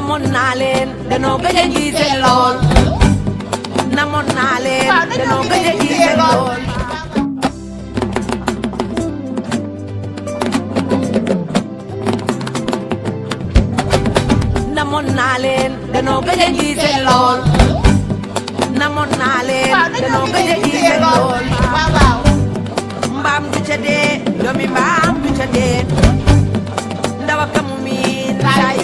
namoon naa leen danoo gëj a gisee lool namoon naa leen danoo gëj a gisee lool namoon naa leen danoo gëj a gisee lool namoon naa leen danoo gëj a gisee lool mbaam du ca dee doomi mbaam du ca dee ndawa kamu miin laay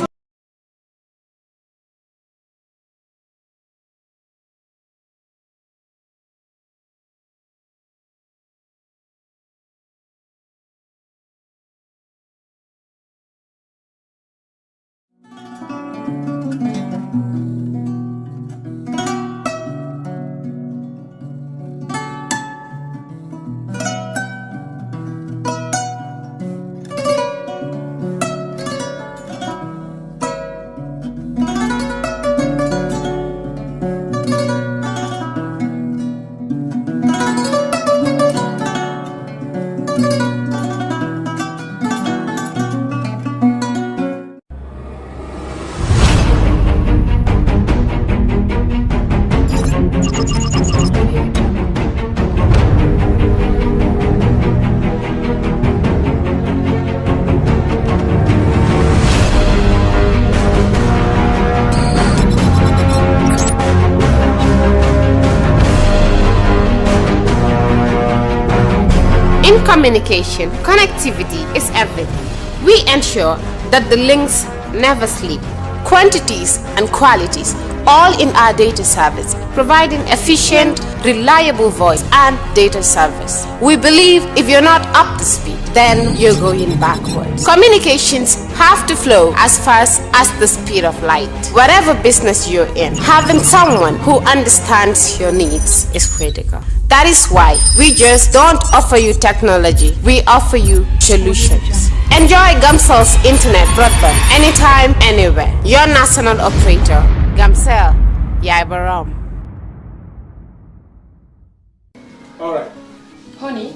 In communication, connectivity is everything. We ensure that the links never sleep. Quantities and qualities, all in our data service, providing efficient, reliable voice and data service. We believe if you're not up to speed, then you're going backwards. Communications have to flow as fast as the speed of light. Whatever business you're in, having someone who understands your needs is critical. That is why we just don't offer you technology, we offer you solutions. Enjoy Gamcel's internet broadband anytime, anywhere. Your national operator, Gamcel, Yaibaram. Alright. Honey,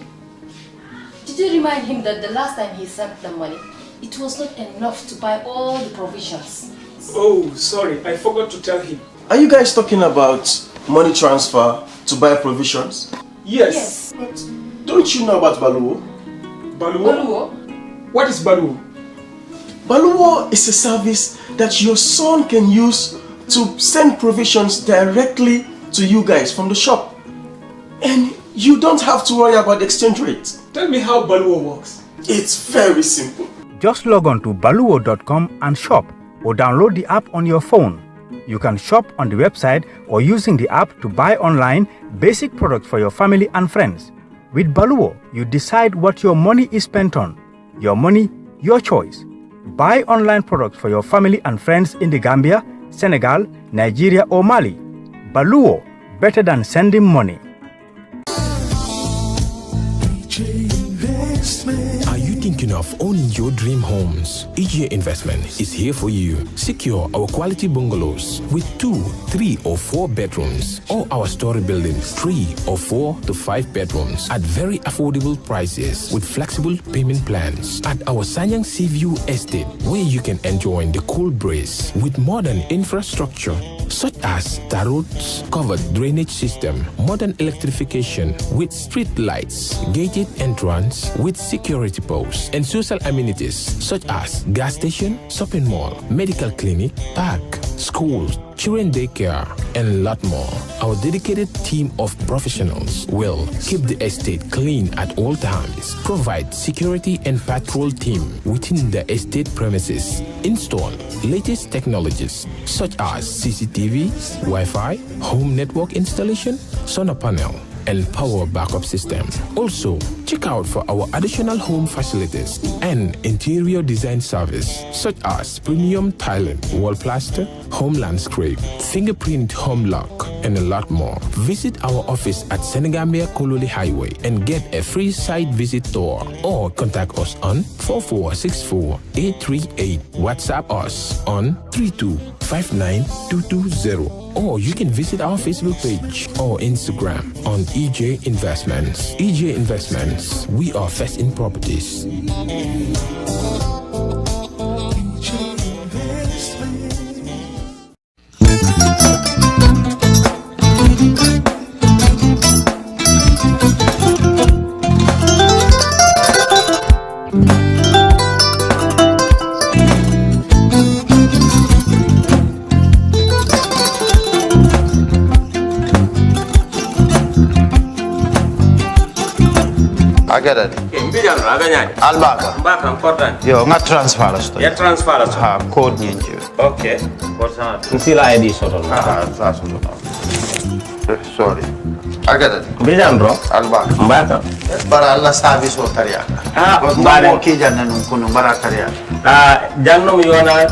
did you remind him that the last time he sent the money, it was not enough to buy all the provisions? Oh, sorry, I forgot to tell him. Are you guys talking about money transfer to buy provisions? Yes. But don't you know about Baluwo? Baluwo? What is Baluwo? Baluwo is a service that your son can use to send provisions directly to you guys from the shop. And you don't have to worry about the exchange rate. Tell me how Baluwo works. It's very simple. Just log on to baluwo.com and shop, or download the app on your phone. You can shop on the website or using the app to buy online basic products for your family and friends. With Baluwo, you decide what your money is spent on. Your money, your choice. Buy online products for your family and friends in the Gambia, Senegal, Nigeria or Mali. Baluwo, better than sending money. Are you thinking of owning your dream homes? EJ Investment is here for you. Secure our quality bungalows with 2, 3 or 4 bedrooms, or our story buildings 3 or 4 to 5 bedrooms at very affordable prices with flexible payment plans at our Sanyang Seaview Estate, where you can enjoy the cool breeze with modern infrastructure such as tar roads, covered drainage system, modern electrification with street lights, gated entrance with security posts, and social amenities such as gas station, shopping mall, medical clinic, park, schools, children daycare, and a lot more. Our dedicated team of professionals will keep the estate clean at all times, provide security and patrol team within the estate premises, install latest technologies such as CCTV, Wi-Fi, home network installation, solar panel, and power backup system. Also, check out for our additional home facilities and interior design service such as premium tiling, wall plaster, home landscape, fingerprint home lock, and a lot more. Visit our office at Senegambia Kololi Highway and get a free site visit tour, or contact us on 4464-838. WhatsApp us on 3259220. Or you can visit our Facebook page or Instagram on EJ Investments. EJ Investments, we are first in properties. EJ Investments. Agada. Mbijan aganyani. Albaka. Mbaka important. Yo, nga transfer la sto. Ya transfer la sto. Ha, code nyingi. Okay. Korsa. Nsila ID soto. Ah, that's no. Sorry. Agada. Mbijan bro. Albaka. Mbaka. Bara Allah service o tariya. Ah, mbare ki janna nun kuno bara tariya. Ah, jannom yona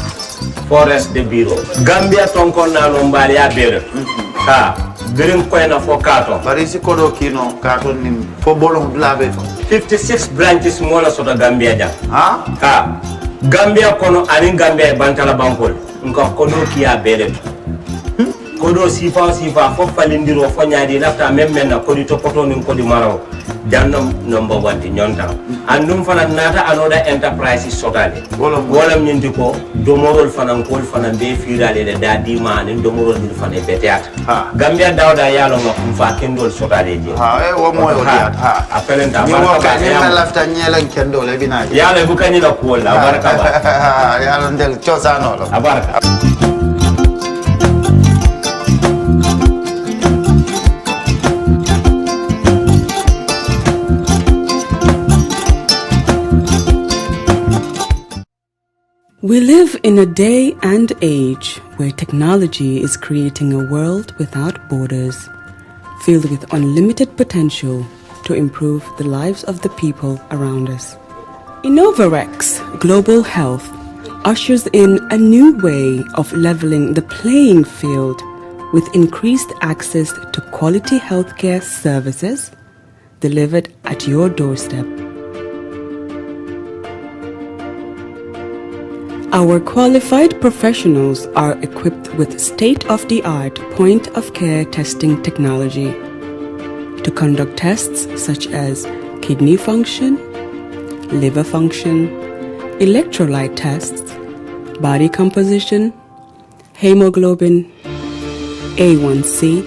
forest de bureau. Gambia tonkon na no mbali ya bere. Ha. Birim koyna fo kato. Bari si kodo kino kato nim fo bolong blabe to. 56 branches mola soto Gambia jam. Ha? Ha. Gambia kono ani Gambia bantala bankol. Nko kono kiya bere to. Kodo sifa fo falindiro fo nyaadi lafta même na kodi to poto nin kodi maraw jannam number 1 di nyonta andum fana nata anoda enterprise sotale wala nyindi ko domorol fana kol fana be firale de dadi man domorol dil fana be teat Gambia dawda yalo ngam fa kendol sotale je ha wo mo yo diat ha apelenta baraka ni lafta nyelen kendo le binaji yalo bu kanyi la ko la baraka ba yalo ndel chosano lo abaraka. We live in a day and age where technology is creating a world without borders, filled with unlimited potential to improve the lives of the people around us. Innovarex Global Health ushers in a new way of leveling the playing field with increased access to quality healthcare services delivered at your doorstep. Our qualified professionals are equipped with state-of-the-art point-of-care testing technology to conduct tests such as kidney function, liver function, electrolyte tests, body composition, hemoglobin, A1C,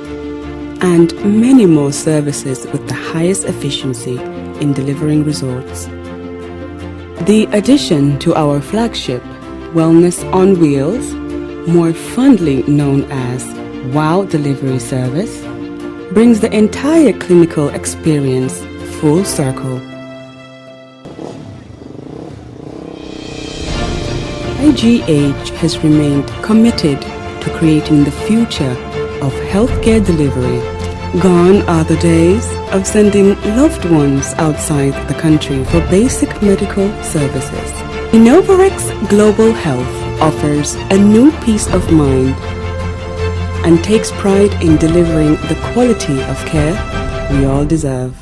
and many more services with the highest efficiency in delivering results. The addition to our flagship Wellness on Wheels, more fondly known as WOW Delivery Service, brings the entire clinical experience full circle. IGH has remained committed to creating the future of healthcare delivery. Gone are the days of sending loved ones outside the country for basic medical services. Innovarex Global Health offers a new peace of mind and takes pride in delivering the quality of care we all deserve.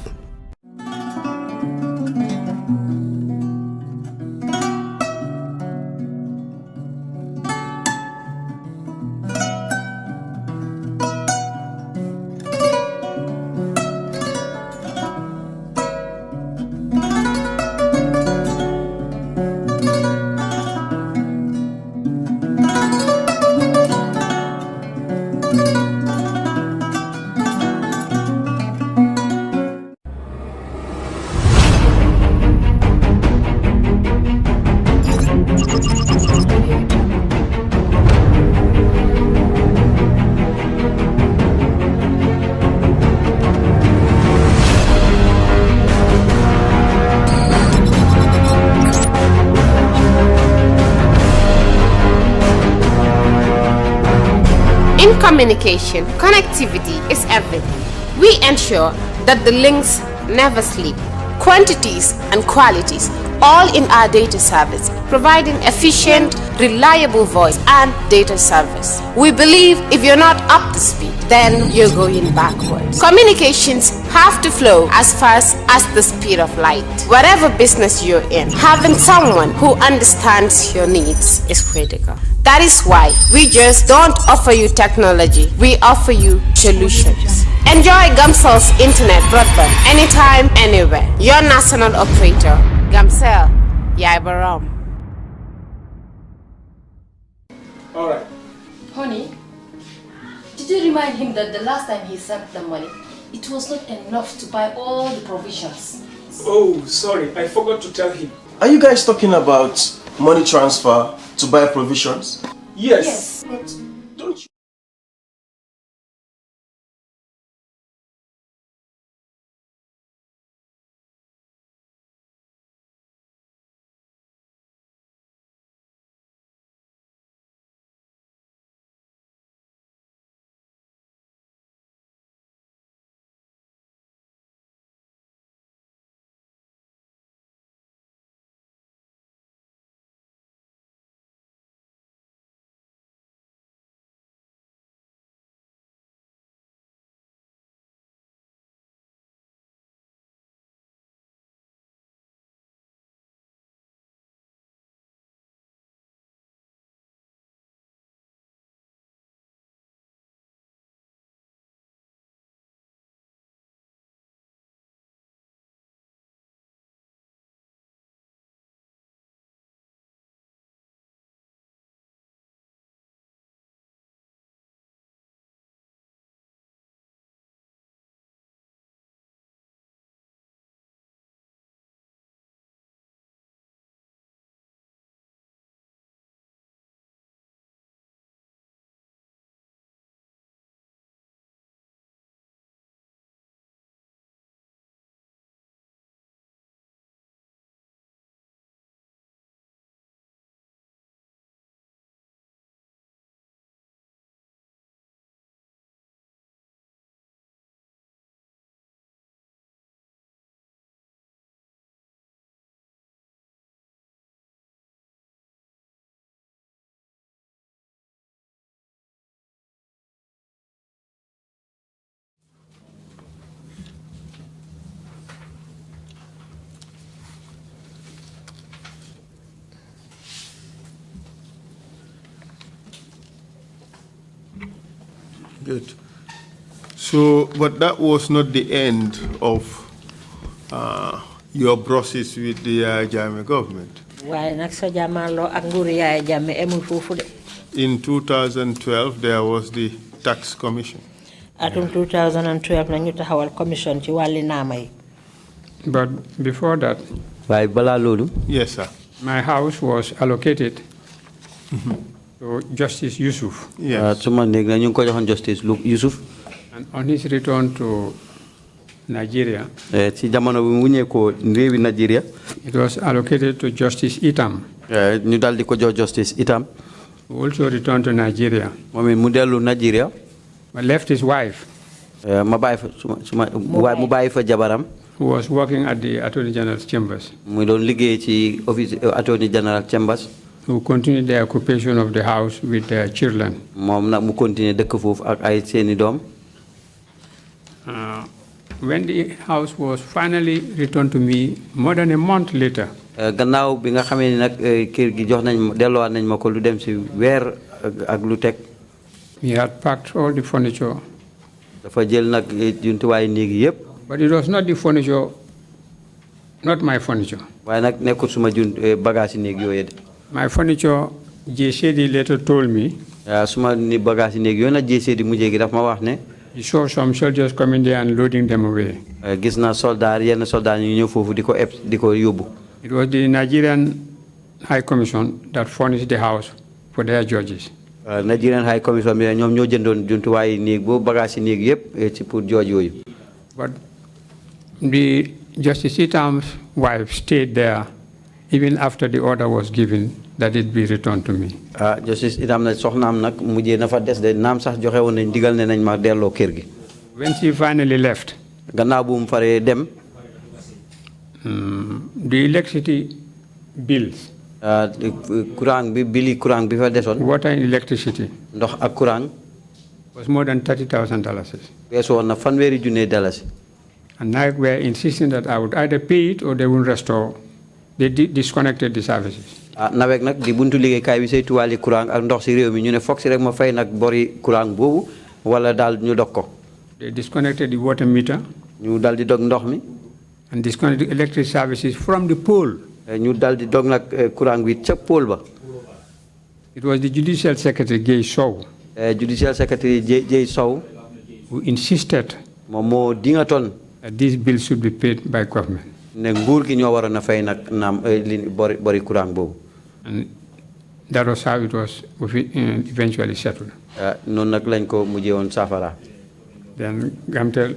In communication, connectivity is everything. We ensure that the links never sleep. Quantities and qualities, all in our data service, providing efficient, reliable voice and data service. We believe if you're not up to speed, then you're going backwards. Communications have to flow as fast as the speed of light. Whatever business you're in, having someone who understands your needs is critical. That is why we just don't offer you technology, we offer you solutions. Enjoy Gamcel's internet broadband anytime, anywhere. Your national operator, Gamcel, Yaibaram. Alright. Honey, did you remind him that the last time he sent the money, it was not enough to buy all the provisions? Oh, sorry, I forgot to tell him. Are you guys talking about money transfer to buy provisions? Yes. But don't you Good. So, but that was not the end of your process with the Jammeh government. In 2012, there was the tax commission. Atum 2012 nañu taxawal commission ci wàlli naama yi. But before that, yes, sir. My house was allocated to Justice Yusuf. Yes. And on his return to Nigeria, it was allocated to Justice Itam, Justice Itam, who also returned to Nigeria, but left his wife, who was working at the Attorney General's chambers, who continued the occupation of the house with their children. When the house was finally returned to me more than a month later, we had packed all the furniture. But it was not the furniture, not my furniture. My furniture, JCD later told me, he saw some soldiers coming there and loading them away. It was the Nigerian High Commission that furnished the house for their judges. Nigerian High Commission But the Justice Itam's wife stayed there even after the order was given that it be returned to me. Justice Itam na soxnam nak mujjé na fa dess de nam sax joxe won nañ digal ne nañ ma delo kër gi. When she finally left, gannaaw bu mu faré dem, the electricity bills, courant bi bili courant bi fa deson, water and electricity, ndox ak courant was more than $30,000. Weesu na fanweri junne dalasi. And I were insisting that I would either pay it or they would restore. They disconnected the services. Nawek nak di buntu liggéey kay bi saytu wàlli courant ak ndox si réew mi ñu ne foog si rek ma fay nag bori courant boobu wala daal ñu dog ko. They disconnected the water meter. ñu dal di dog ndox mi. And disconnected the electric services from the pole. ñu dal di dog nag courant bi ca pole ba. It was the Judicial Secretary Jay Sow. Judicial Secretary Jay Sow, who insisted moom moo dingaton that these bills should be paid by government. Ne nguur gi ñoo waroon a fay nag naam bori courant boobu. And that was how it was eventually settled. Noonu nag lañ ko mujjee woon saafara. Then Gamtel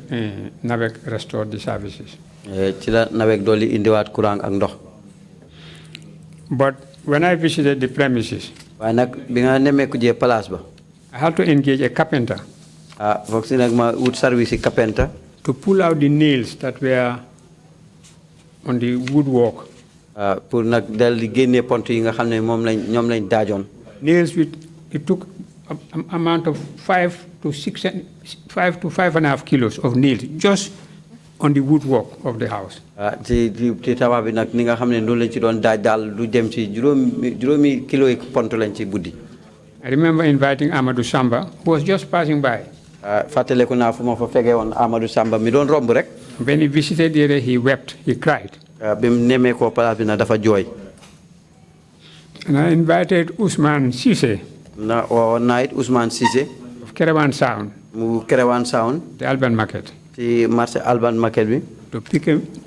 Nawek restored the services. Ci la Nawek dolli indiwaat courant ak ndox. But when I visited the premises, waaye nag bi nga nemmeeku jee place ba, I had to engage a carpenter. Foog si nag ma wut service carpenter. To pull out the nails that were on the woodwork. Pour nag dal di génne pont yi nga xam ne moom lañ ñoom lañ daajoon. Nails with it took an amount of 5 to 5.5 kilos of nails just on the woodwork of the house. Ci tabax bi nag ni nga xam ne noonu lañ ci doon daaj daal du dem ci juróomi kilo yi pont lañ ci buddi. I remember inviting Amadou Samba, who was just passing by. Fàttaleku naa fu ma fa fegee woon Amadou Samba mi doon romb rek. When he visited the area, he wept, he cried. Bi mu nemee ko place bi nag dafa jooy. And I invited Ousmane Cissé. Ousmane Cissé. Of Caravan Sound. Mu Caravan Sound. The Alban Market. Ci marché Alban Market bi. To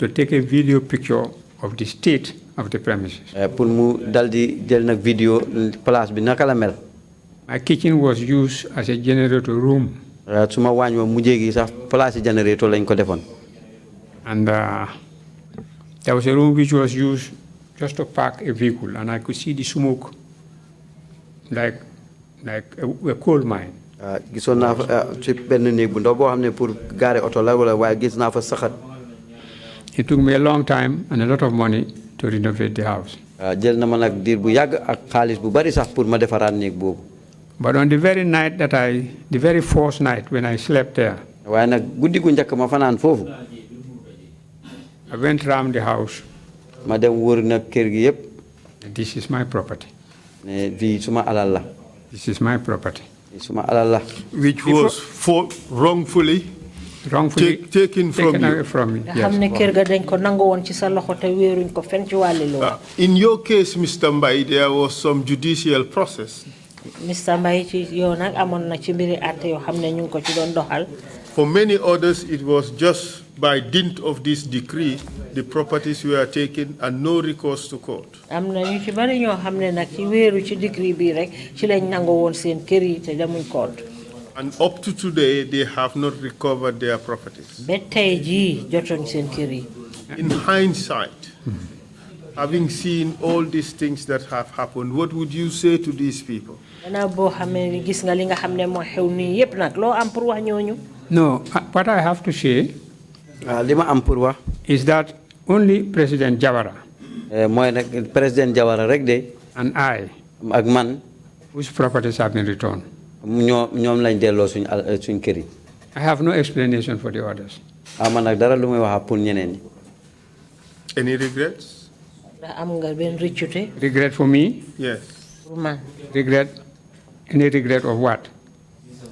take a video picture of the state of the premises. Pour mu dal di jël nag vidéo place bi naka la mel. My kitchen was used as a generator room. Suma waañ ma mujjee gi sax place generator lañ ko defoon. And there was a room which was used just to park a vehicle, and I could see the smoke like a coal mine. Gisoon naa fa ci benn néeg bu ndaw boo xam ne pour garer oto la wala waaye gis naa fa saxat. It took me a long time and a lot of money to renovate the house. Jël na ma nag diir bu yàgg ak xaalis bu bari sax pour ma defaraat néeg boobu. But on the very night the very first night when I slept there, waaye nag guddi gu njëkk ma fanaan foofu. I went around the house. Ma dem wër nag kër gi yëpp. This is my property. Ne fii suma alal la. This is my property. which was wrongfully taken from away you. from me. In your case, Mr. Mbai, there was some judicial process. For many others, it was just by dint of this decree, the properties were taken and no recourse to court. And up to today, they have not recovered their properties. In hindsight, having seen all these things that have happened, what would you say to these people? No, what I have to say is that only President Jawara and I, whose properties have been returned, I have no explanation for the others. Any regrets? Regret for me? Yes. Regret? Any regret of what?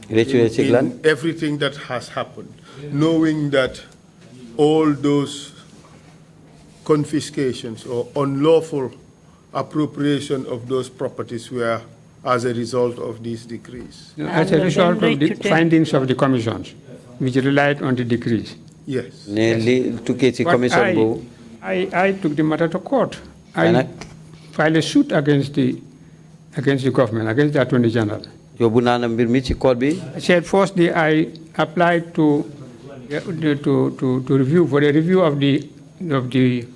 In everything that has happened, knowing that all those confiscations or unlawful appropriation of those properties were as a result of these decrees. No, as a result of the findings of the commissions, which relied on the decrees. Yes. I took the matter to court. I filed a suit against the government, against the Attorney General. I said firstly I applied to review for the review of the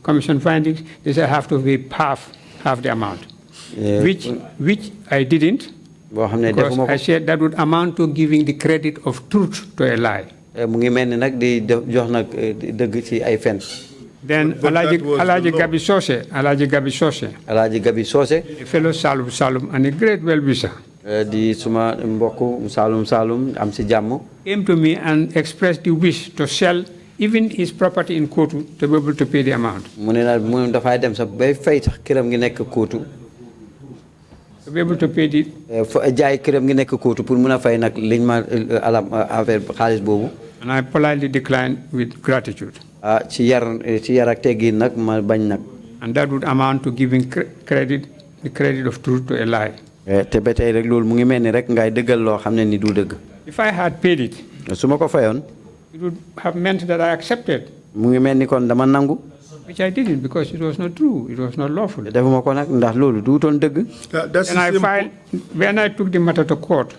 commission findings. They said I have to pay half the amount, which I didn't, because I said that would amount to giving the credit of truth to a lie. Then Alaji Gabi Sose, a fellow Salum, and a great well-wisher, came to me and expressed the wish to sell even his property in Kotu to be able to pay the amount. To be able to pay the... And I politely declined with gratitude. And that would amount to giving the credit of truth to a lie. If I had paid it, it would have meant that I accepted, which I didn't, because it was not true, it was not lawful. And I filed, when I took the matter to court,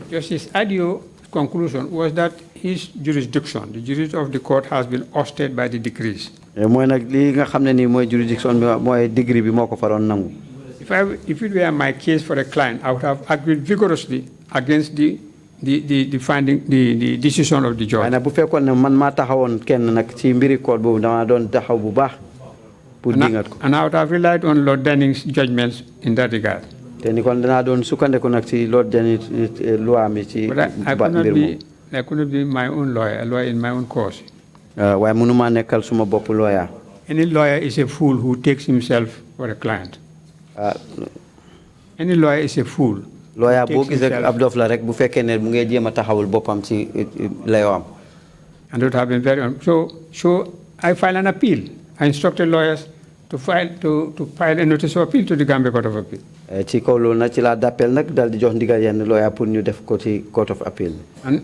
Justice Adio's conclusion was that his jurisdiction, the jurisdiction of the court, has been ousted by the decrees. If it were my case for a client, I would have argued vigorously against the decision of the judge. And I would have relied on Lord Denning's judgments in that regard. But I couldn't be my own lawyer, a lawyer in my own cause. Any lawyer is a fool who takes himself for a client. Any lawyer is a fool. Lawyer and it have been very so I filed an appeal. I instructed lawyers to file a notice of appeal to the Gambia Court of Appeal. And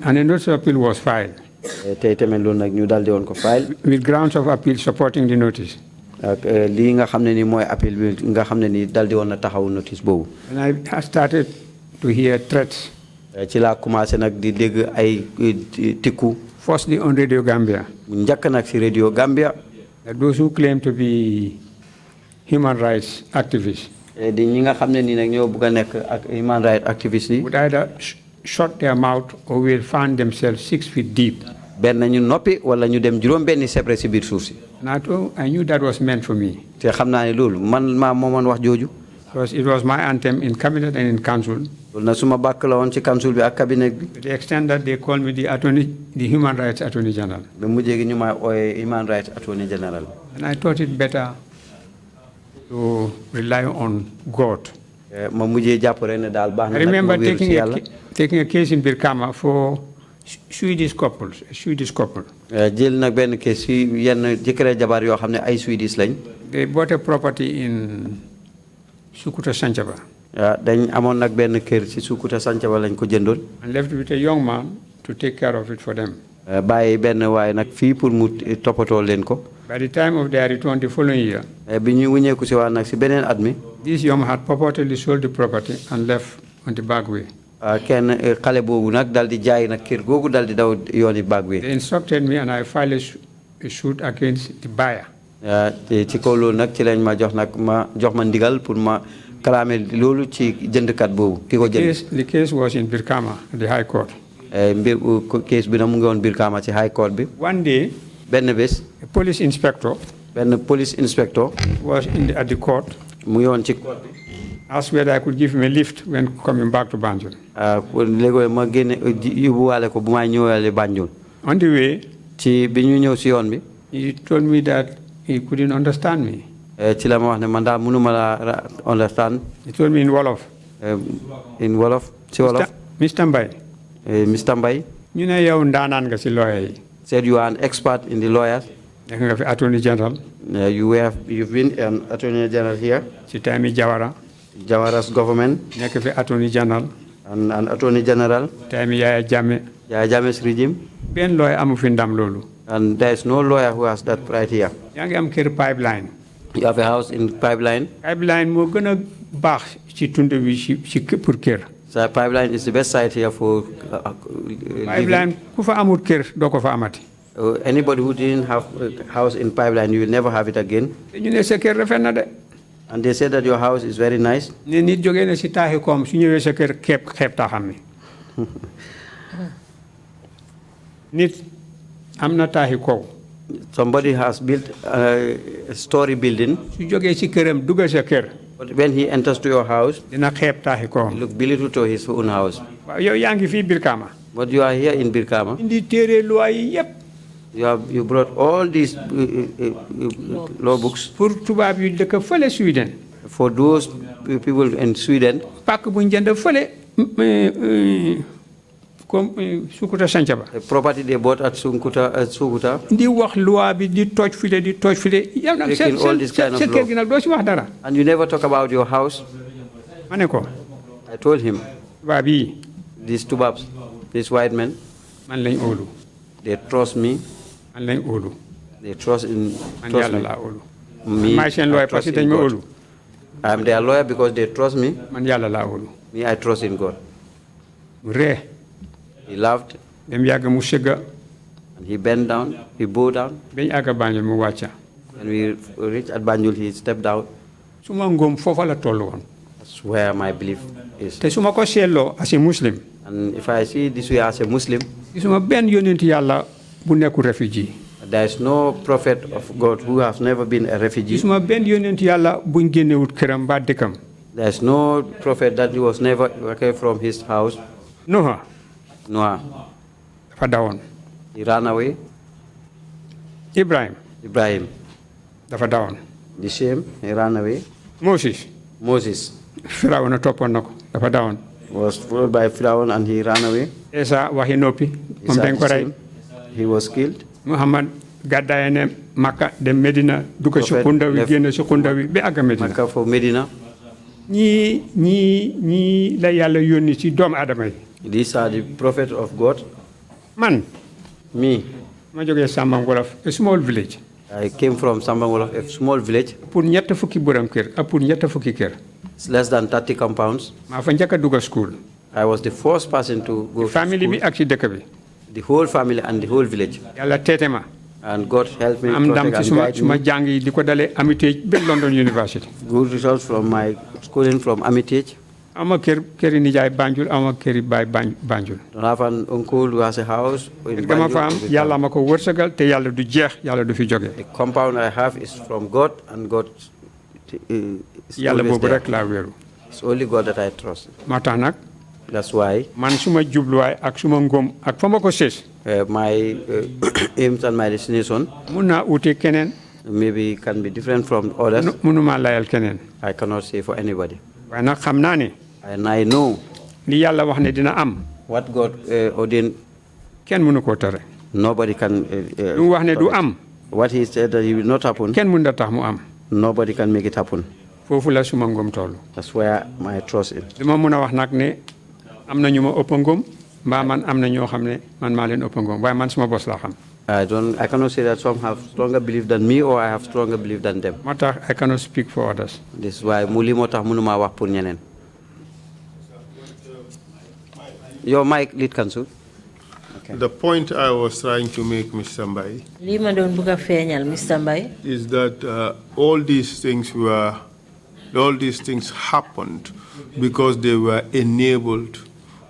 a notice of appeal was filed with grounds of appeal supporting the notice. And I started to hear threats. Firstly on Radio Gambia. That those who claim to be human rights activists would either shut their mouth or will find themselves 6 feet deep. And I knew that was meant for me. Because it was my anthem in cabinet and in council. To the extent that they call me the Human Rights Attorney General. And I thought it better to rely on God I remember taking a case in Birkama for Swedish couples, a Swedish couple. They bought a property in Sukuta Sanchaba. And left with a young man to take care of it for them. By the time of their return the following year, this young man had purportedly sold the property and left on the back way. They instructed me and I filed a suit against the buyer. The case was in Birkama, the High Court. One day, a police inspector was at the court, asked whether I could give him a lift when coming back to Banjul. On the way, he told me that he couldn't understand me. He told me in Wolof. Mr. Mbai. Mr. Mbai. Said you are an expert in the lawyers. Attorney General. You've been an Attorney General here. Jawara's government. Attorney General. And an Attorney General. Yaya Jammeh's regime. And there is no lawyer who has that right here. Pipeline. You have a house in Pipeline. Pipeline So Pipeline is the best site here for Pipeline. Anybody who didn't have a house in Pipeline, you will never have it again. And they said that your house is very nice. Somebody has built a story building. But when he enters to your house, he looks belittle to his own house. But you are here in Birkama. You brought all these law books for those people in Sweden. The property they bought at Sukuta. Taking all this kind of law. And you never talk about your house. I told him, these two babs, these white men, they trust me. They trust in me. I am their lawyer because they trust me. Me, I trust in God. He laughed. And he bent down. He bowed down. When we reached at Banjul, he stepped out. That's where my belief is. As a Muslim. And if I see this way as a Muslim, there is no prophet of God who has never been a refugee. There is no prophet that was never evacuated from his house. Noah. He ran away. Ibrahim. The same, he ran away. Moses. Was followed by Pharaoh and he ran away. He was killed. Muhammad Gadayane Makkah de Medina duka Sukunda we gene Sukunda we be aga Medina. Makkah for Medina. Ni la yalla yoni ci doom adama yi. These are the prophet of God. Man. Me. Ma joge Sambang Wolof, a small village. I came from Sambang Wolof, a small village. Pour ñett fukki borom kër, pour ñett fukki kër. It's less than 30 compounds. Ma fa ñaka duga school. I was the first person to go to family school. Bi ak ci dëkk bi. The whole family and the whole village. Yalla tété ma. And God helped me am ndam ci suma jang yi diko dalé Amitié be London University. Good results from my schooling from Amitié. Ama këri nijaay Banjul, ama këri baay Banjul. I have an uncle who has a house in Banjul. Yàlla ma ko wërsëgal te yàlla du jeex, yàlla du fi jóge. The compound I have is from God and God is yàlla boobu rek laa wéeru. It's only God that I trust. Moo tax nag. That's why. Man suma jubluwaay ak suma ngëm ak fa ma ko sës. My aims and my destination. Mun naa uute keneen. Maybe can be different from others. Munuma layal keneen. I cannot say for anybody. And I know what God ordained. Nobody can. What he said that it will not happen. Nobody can make it happen. That's where my trust is. I cannot say that some have stronger belief than me or I have stronger belief than them. I cannot speak for others. This is why muli motax munuma wax pour ñeneen. Your mic, lead counsel. Okay. The point I was trying to make, Mr. Mbai, is that all these things happened because they were enabled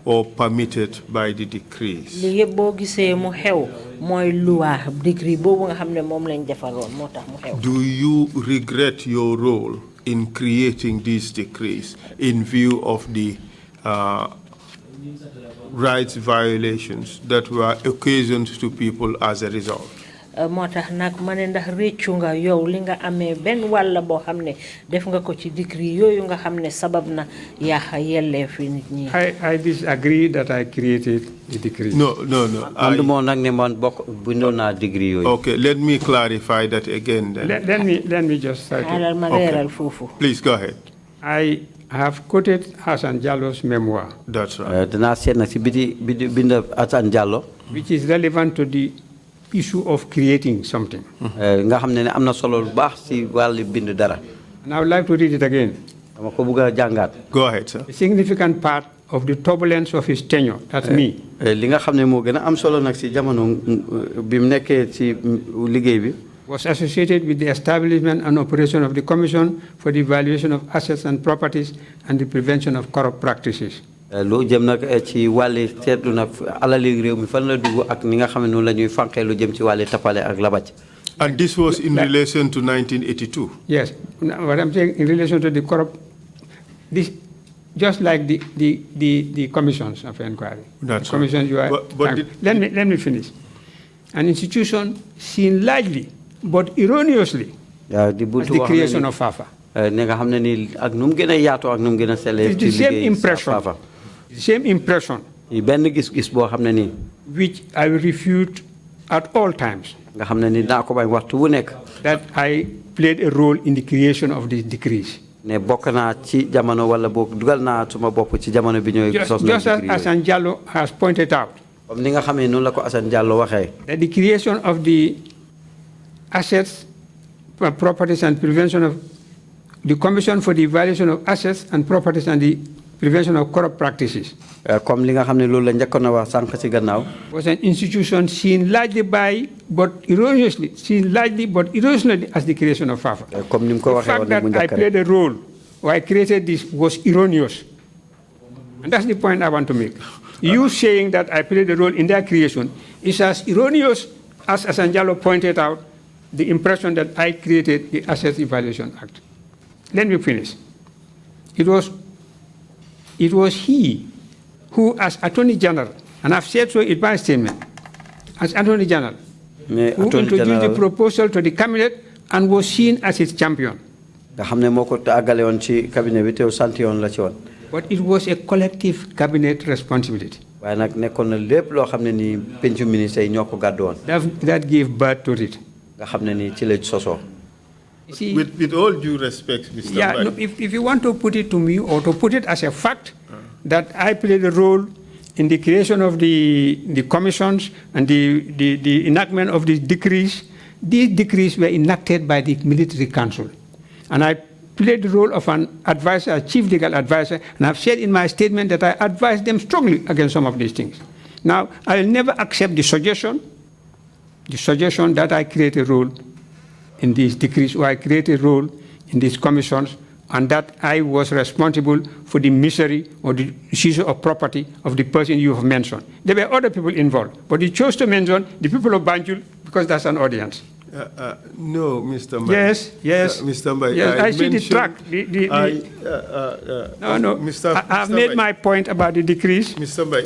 or permitted by the decrees. Do you regret your role in creating these decrees in view of the rights violations that were occasioned to people as a result? Motax nak mané ndax réccu nga yow li nga amé ben wala bo xamné def nga ko ci décret yoyu nga xamné sabab na yaxa yelle fi nit ñi. I disagree that I created the decree. No. Okay, let me clarify that again then. Let me just start. Okay. Please go ahead. I have quoted Hassan Jallo's memoir. That's right. Which is relevant to the issue of creating something. And I would like to read it again. Go ahead, sir. A significant part of the turbulence of his tenure, that's me, was associated with the establishment and operation of the Commission for the Evaluation of Assets and Properties and the Prevention of Corrupt Practices. And this was in relation to 1982? Yes. What I'm saying in relation to the corrupt, this, just like the commissions of inquiry. That's the commissions right. Let me finish. An institution seen largely but erroneously as the creation of Fafa. It's the same impression which I will refute at all times, that I played a role in the creation of these decrees. Just as Hassan Jallo has pointed out, that the creation of the assets, properties and prevention of the Commission for the Evaluation of Assets and Properties and the Prevention of Corrupt Practices was an institution seen largely but erroneously as the creation of Fafa. The fact that I played a role or I created this was erroneous. And that's the point I want to make. You saying that I played a role in their creation is as erroneous as Jallo pointed out, the impression that I created the Assets Evaluation Act. Let me finish. It was he who, as Attorney General, and I've said so in my statement, as Attorney General, who introduced the proposal to the cabinet and was seen as its champion. But it was a collective cabinet responsibility. That gave birth to it. See, with all due respect, Mr. Yeah, no, if you want to put it to me or to put it as a fact that I played a role in the creation of the commissions and the enactment of the decrees, these decrees were enacted by the military council. And I played the role of an advisor, a chief legal advisor, and I've said in my statement that I advised them strongly against some of these things. Now, I'll never accept the suggestion that I create a role in these decrees, or I created a role in these commissions, and that I was responsible for the misery or the seizure of property of the person you have mentioned. There were other people involved, but you chose to mention the people of Banjul because that's an audience. No, Mr. Mbai. Yes. Mr. Mbai. Yes, I see the track. I've made my point about the decrees. Mr. Mbai,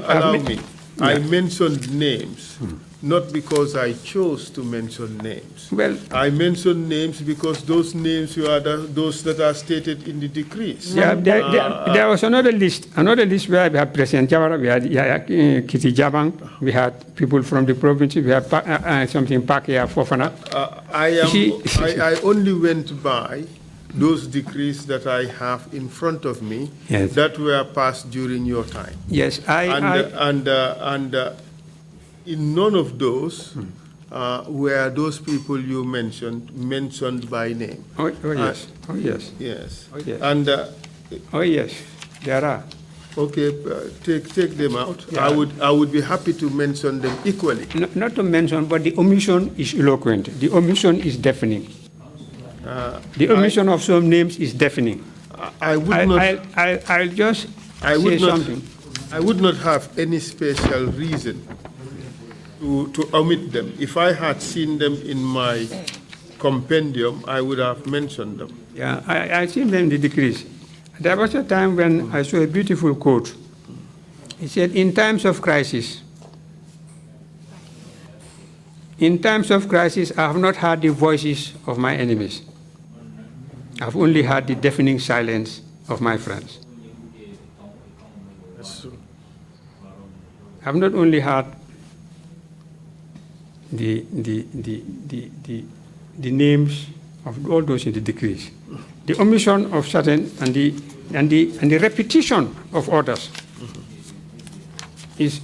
allow me. I mentioned names not because I chose to mention names. Well, I mention names because those names were those that are stated in the decrees. Yeah, there was another list where we had President Jawara, we had Kitty Jabang, we had people from the province, we had something Pakia Fofana. I only went by those decrees that I have in front of me, yes, that were passed during your time. Yes, in none of those were those people you mentioned by name. Oh yes. Oh yes. Yes. Oh yes. And oh yes, there are. Okay, take them out. Yeah. I would be happy to mention them equally. Not to mention, but the omission is eloquent. The omission is deafening. The omission of some names is deafening. I'll just say something. I would not have any special reason to omit them. If I had seen them in my compendium, I would have mentioned them. Yeah, I seen them in the decrees. There was a time when I saw a beautiful quote. It said, in times of crisis, I have not heard the voices of my enemies. I've only heard the deafening silence of my friends. That's true. I've not only heard the names of all those in the decrees, the omission of certain and the repetition of others is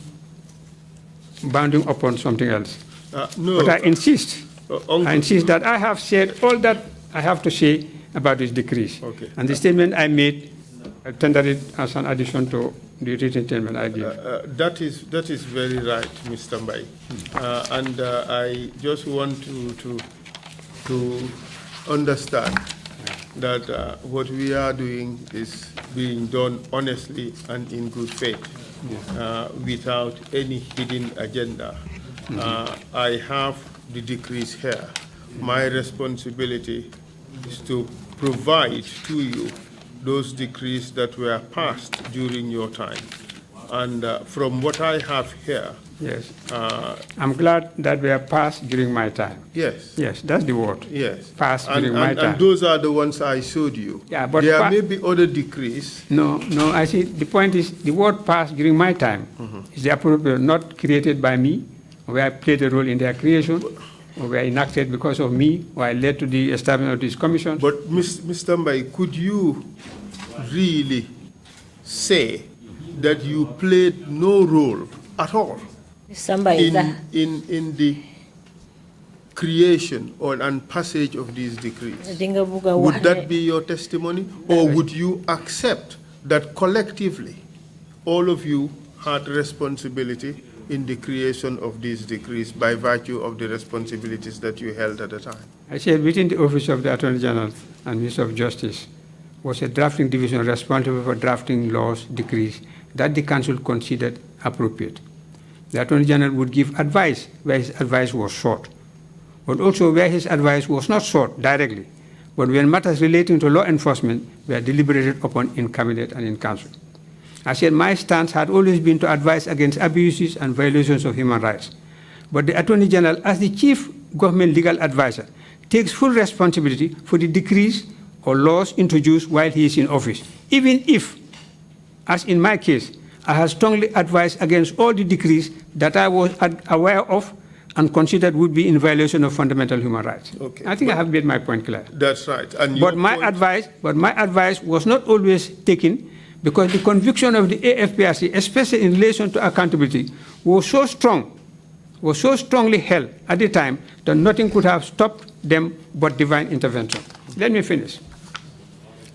bounding upon something else. No, but I insist that I have said all that I have to say about this decrees. Okay. And the statement I made, I tendered it as an addition to the written statement I gave. That is very right, Mr. Mbai. And I just want to understand that what we are doing is being done honestly and in good faith, without any hidden agenda. I have the decrees here. My responsibility is to provide to you those decrees that were passed during your time. And from what I have here... Yes. I'm glad that they were passed during my time. Yes. Yes, that's the word. Yes. Passed during my time. And those are the ones I showed you. Yeah, but there may be other decrees. No, I see. The point is, the word passed during my time is the appropriate, not created by me, where I played a role in their creation, or were enacted because of me, or I led to the establishment of this commission. But Mr. Mbai, could you really say that you played no role at all in the creation and passage of these decrees? Would that be your testimony? Or would you accept that collectively all of you had responsibility in the creation of these decrees by virtue of the responsibilities that you held at the time? I said within the Office of the Attorney General and Minister of Justice was a drafting division responsible for drafting laws, decrees that the Council considered appropriate. The Attorney General would give advice where his advice was sought, but also where his advice was not sought directly, but when matters relating to law enforcement were deliberated upon in Cabinet and in Council. I said my stance had always been to advise against abuses and violations of human rights. But the Attorney General, as the Chief Government Legal Advisor, takes full responsibility for the decrees or laws introduced while he is in office, even if, as in my case, I have strongly advised against all the decrees that I was aware of and considered would be in violation of fundamental human rights. Okay. I think I have made my point clear. That's right. And but my advice was not always taken, because the conviction of the AFPRC, especially in relation to accountability, was so strongly held at the time that nothing could have stopped them but divine intervention. Let me finish.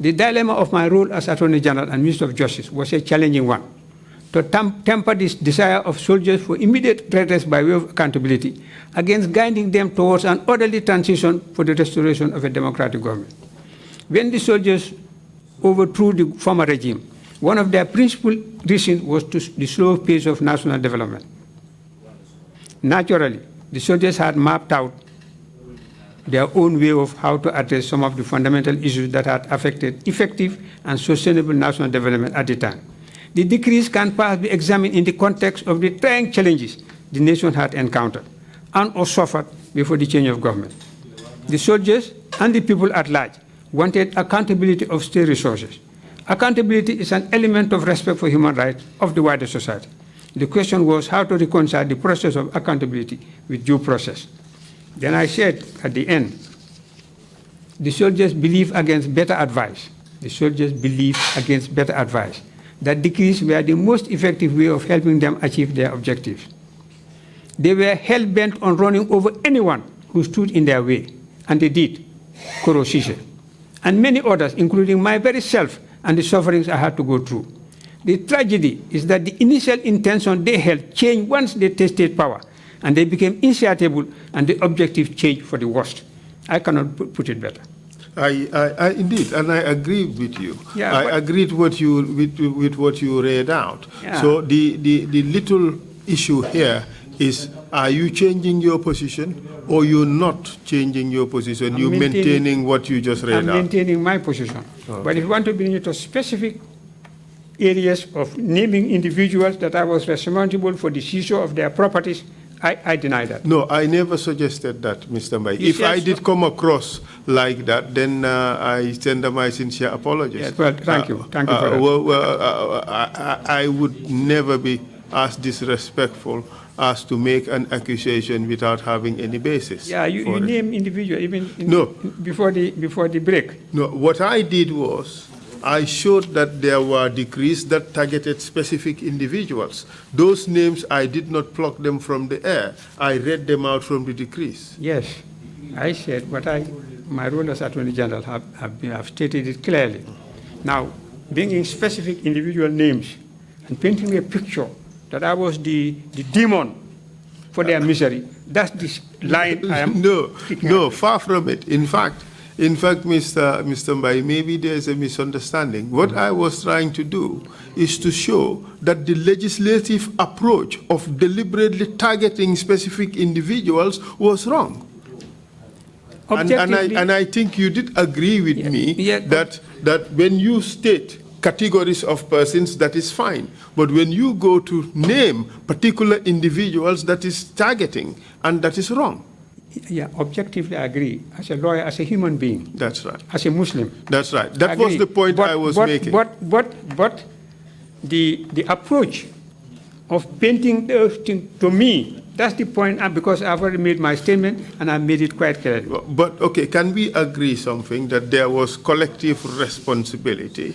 The dilemma of my role as Attorney General and Minister of Justice was a challenging one. To temper this desire of soldiers for immediate redress by way of accountability against guiding them towards an orderly transition for the restoration of a democratic government. When the soldiers overthrew the former regime, one of their principal reasons was the slow pace of national development. Naturally, the soldiers had mapped out their own way of how to address some of the fundamental issues that had affected effective and sustainable national development at the time. The decrees can perhaps be examined in the context of the trying challenges the nation had encountered and or suffered before the change of government. The soldiers and the people at large wanted accountability of state resources. Accountability is an element of respect for human rights of the wider society. The question was how to reconcile the process of accountability with due process. Then I said at the end, the soldiers believe against better advice. The soldiers believe against better advice that decrees were the most effective way of helping them achieve their objectives. They were hell-bent on running over anyone who stood in their way, and they did, Koro Sise, and many others, including my very self and the sufferings I had to go through. The tragedy is that the initial intention they held changed once they tasted power, and they became insatiable, and the objective changed for the worst. I cannot put it better. I indeed, and I agree with you. Yeah, I agreed with what you read out. Yeah. So the little issue here is: are you changing your position, or you're not changing your position? You're maintaining what you just read out. I'm maintaining my position. Okay. But if you want to bring it to specific areas of naming individuals that I was responsible for the seizure of their properties, I deny that. No, I never suggested that, Mr. Mbai. If I did come across like that, then I tender my sincere apologies. Yes, well, thank you. Thank you for that. I would never be as disrespectful as to make an accusation without having any basis. Yeah, you name individuals even before the break. No, what I did was I showed that there were decrees that targeted specific individuals. Those names, I did not pluck them from the air. I read them out from the decrees. Yes, I said what my role as Attorney General have stated it clearly. Now, bringing specific individual names and painting a picture that I was the demon for their misery, that's the line I am... No, far from it. In fact, Mr. Mbai, maybe there's a misunderstanding. What I was trying to do is to show that the legislative approach of deliberately targeting specific individuals was wrong. And I think you did agree with me that when you state categories of persons, that is fine. But when you go to name particular individuals, that is targeting, and that is wrong. Yeah, objectively I agree. As a lawyer, as a human being. That's right. As a Muslim. That's right. That was the point I was making. But the approach of painting those things to me, that's the point, because I've already made my statement and I made it quite clear. But, okay, can we agree something, that there was collective responsibility?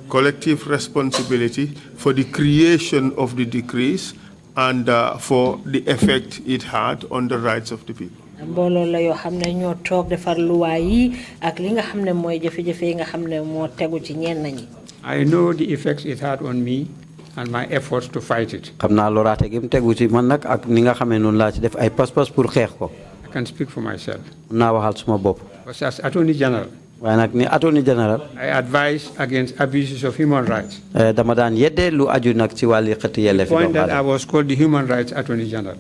Collective responsibility for the creation of the decrees and for the effect it had on the rights of the people. I know the effects it had on me and my efforts to fight it. I can speak for myself. Because as Attorney General, I advise against abuses of human rights. The point that I was called the Human Rights Attorney General.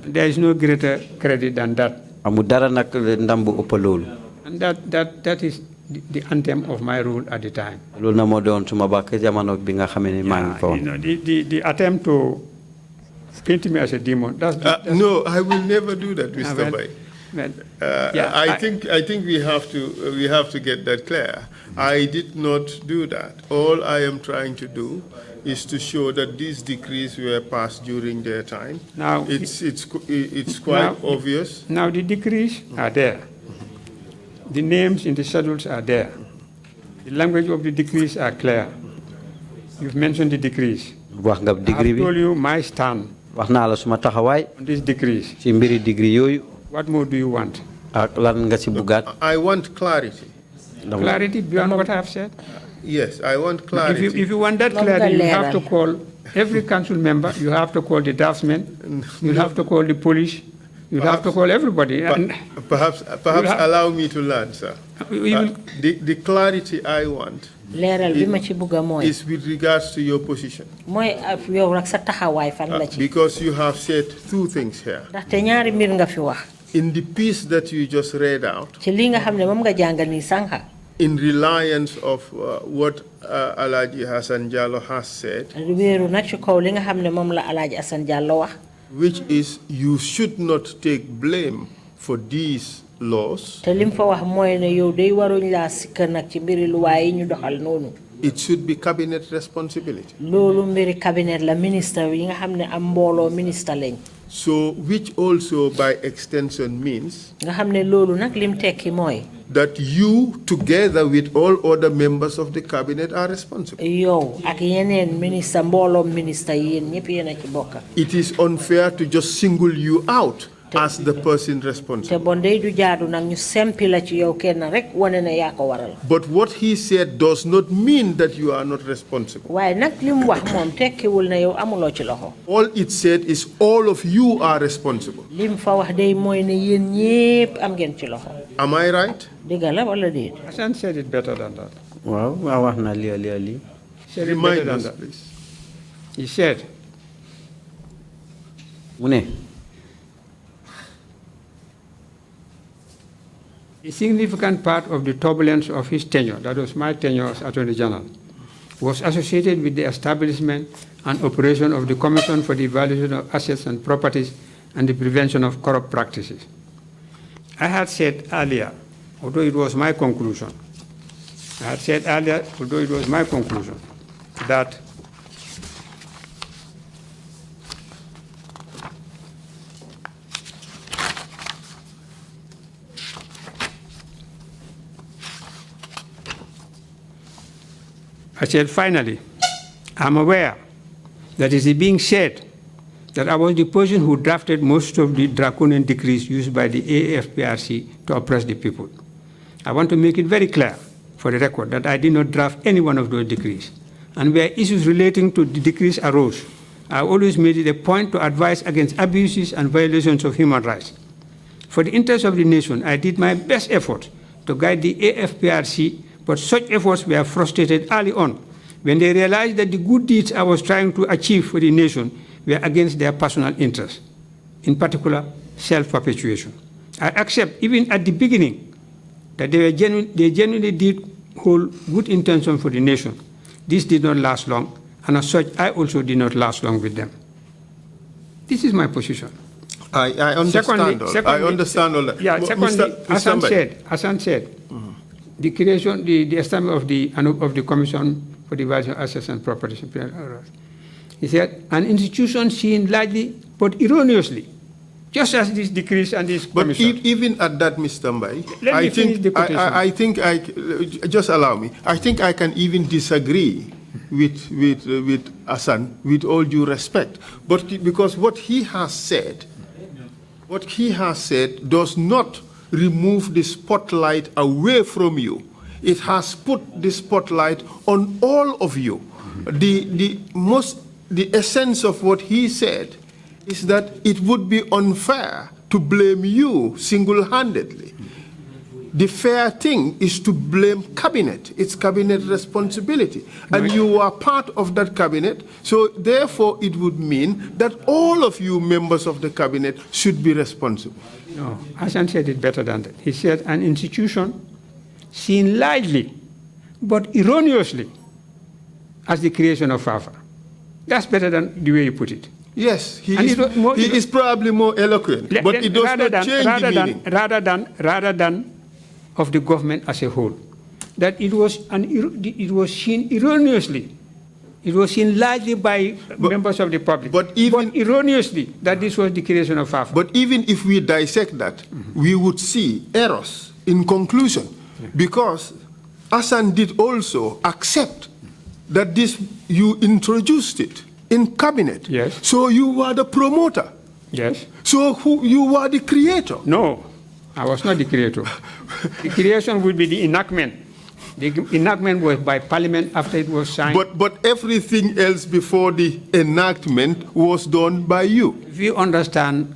There is no greater credit than that. And that is the anthem of my rule at the time. The attempt to paint me as a demon. No, I will never do that, Mr. Mbai. I think we have to get that clear. I did not do that. All I am trying to do is to show that these decrees were passed during their time. Now it's quite obvious. Now the decrees are there. The names in the schedules are there. The language of the decrees are clear. You've mentioned the decrees. I've told you my stand on these decrees. What more do you want? I want clarity. Clarity beyond what I have said? Yes, I want clarity. If you want that clarity, you have to call every council member, you have to call the draftsman, you have to call the police, you have to call everybody. Perhaps allow me to learn, sir. The clarity I want is with regards to your position. Because you have said two things here. In the piece that you just read out, in reliance of what Alaji Hassan Jallo has said, which is you should not take blame for these laws. It should be cabinet responsibility. So, which also by extension means that you, together with all other members of the cabinet, are responsible. It is unfair to just single you out as the person responsible. But what he said does not mean that you are not responsible. All it said is all of you are responsible. Am I right? Hassan said it better than that. Wow, remind us, please. He said, a significant part of the turbulence of his tenure, that was my tenure as Attorney General, was associated with the establishment and operation of the Commission for the Evaluation of Assets and Properties and the Prevention of Corrupt Practices. I had said earlier, although it was my conclusion, that I said, finally, I'm aware that it is being said that I was the person who drafted most of the draconian decrees used by the AFPRC to oppress the people. I want to make it very clear for the record that I did not draft any one of those decrees. And where issues relating to the decrees arose, I always made it a point to advise against abuses and violations of human rights. For the interest of the nation, I did my best effort to guide the AFPRC, but such efforts were frustrated early on when they realized that the good deeds I was trying to achieve for the nation were against their personal interests, in particular, self-perpetuation. I accept, even at the beginning, that they genuinely did hold good intention for the nation. This did not last long, and as such, I also did not last long with them. This is my position. I understand I understand all that. Yeah, secondly, Hassan said, the creation, the establishment of the Commission for the Evaluation of Assets and Properties. He said, an institution seen largely but erroneously, just as this decrees and this commission. But even at that, Mr. Mbai, I think just allow me. I think I can even disagree with Hassan, with all due respect. But because what he has said does not remove the spotlight away from you. It has put the spotlight on all of you. The essence of what he said is that it would be unfair to blame you single-handedly. The fair thing is to blame cabinet. It's cabinet responsibility. And you are part of that cabinet, so therefore it would mean that all of you members of the cabinet should be responsible. No, Hassan said it better than that. He said an institution seen largely but erroneously as the creation of Fafa. That's better than the way you put it. Yes, he is probably more eloquent, but it does not change the meaning. Rather than of the government as a whole, that it was seen erroneously. It was seen largely by members of the public, but erroneously that this was the creation of Fafa. But even if we dissect that, we would see errors in conclusion, because Hassan did also accept that you introduced it in cabinet. Yes. So you were the promoter. Yes. So you were the creator. No, I was not the creator. The creation would be the enactment. The enactment was by Parliament after it was signed. But everything else before the enactment was done by you. If you understand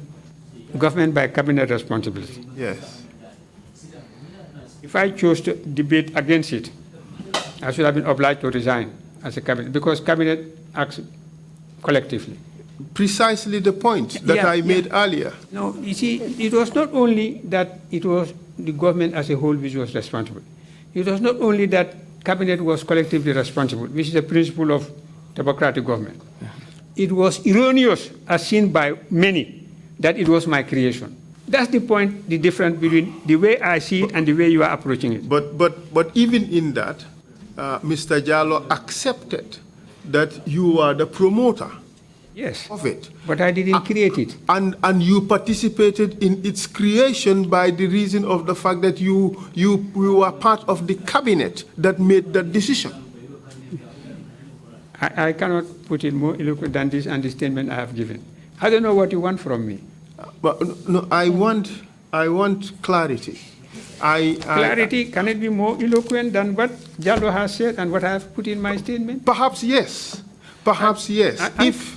government by cabinet responsibility. Yes. If I chose to debate against it, I should have been obliged to resign as a cabinet, because cabinet acts collectively. Precisely the point that I made earlier. No, you see, it was not only that it was the government as a whole which was responsible. It was not only that cabinet was collectively responsible, which is the principle of democratic government. It was erroneous, as seen by many, that it was my creation. That's the point, the difference between the way I see it and the way you are approaching it. But even in that, Mr. Jallo accepted that you are the promoter. Yes. Of it. But I didn't create it. And you participated in its creation by the reason of the fact that you were part of the cabinet that made that decision. I cannot put it more eloquent than this and the statement I have given. I don't know what you want from me. But no, I want clarity. Clarity, can it be more eloquent than what Jallo has said and what I have put in my statement? Perhaps yes. Perhaps yes.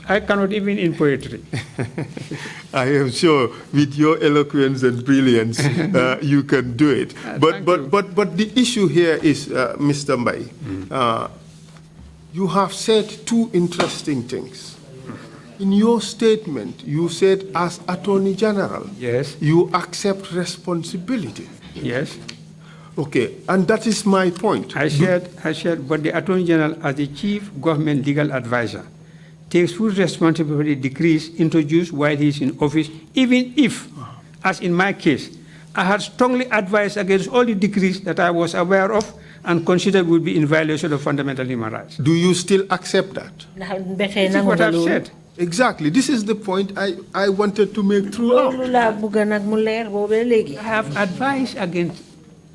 I cannot even in poetry. I am sure with your eloquence and brilliance, you can do it. But the issue here is, Mr. Mbai, you have said two interesting things. In your statement, you said as Attorney General, yes, you accept responsibility. Yes. Okay, and that is my point. I shared, but the Attorney General, as the Chief Government Legal Advisor, takes full responsibility for the decrees introduced while he is in office, even if, as in my case, I had strongly advised against all the decrees that I was aware of and considered would be in violation of fundamental human rights. Do you still accept that? This is what I've said. Exactly. This is the point I wanted to make throughout. I have advised against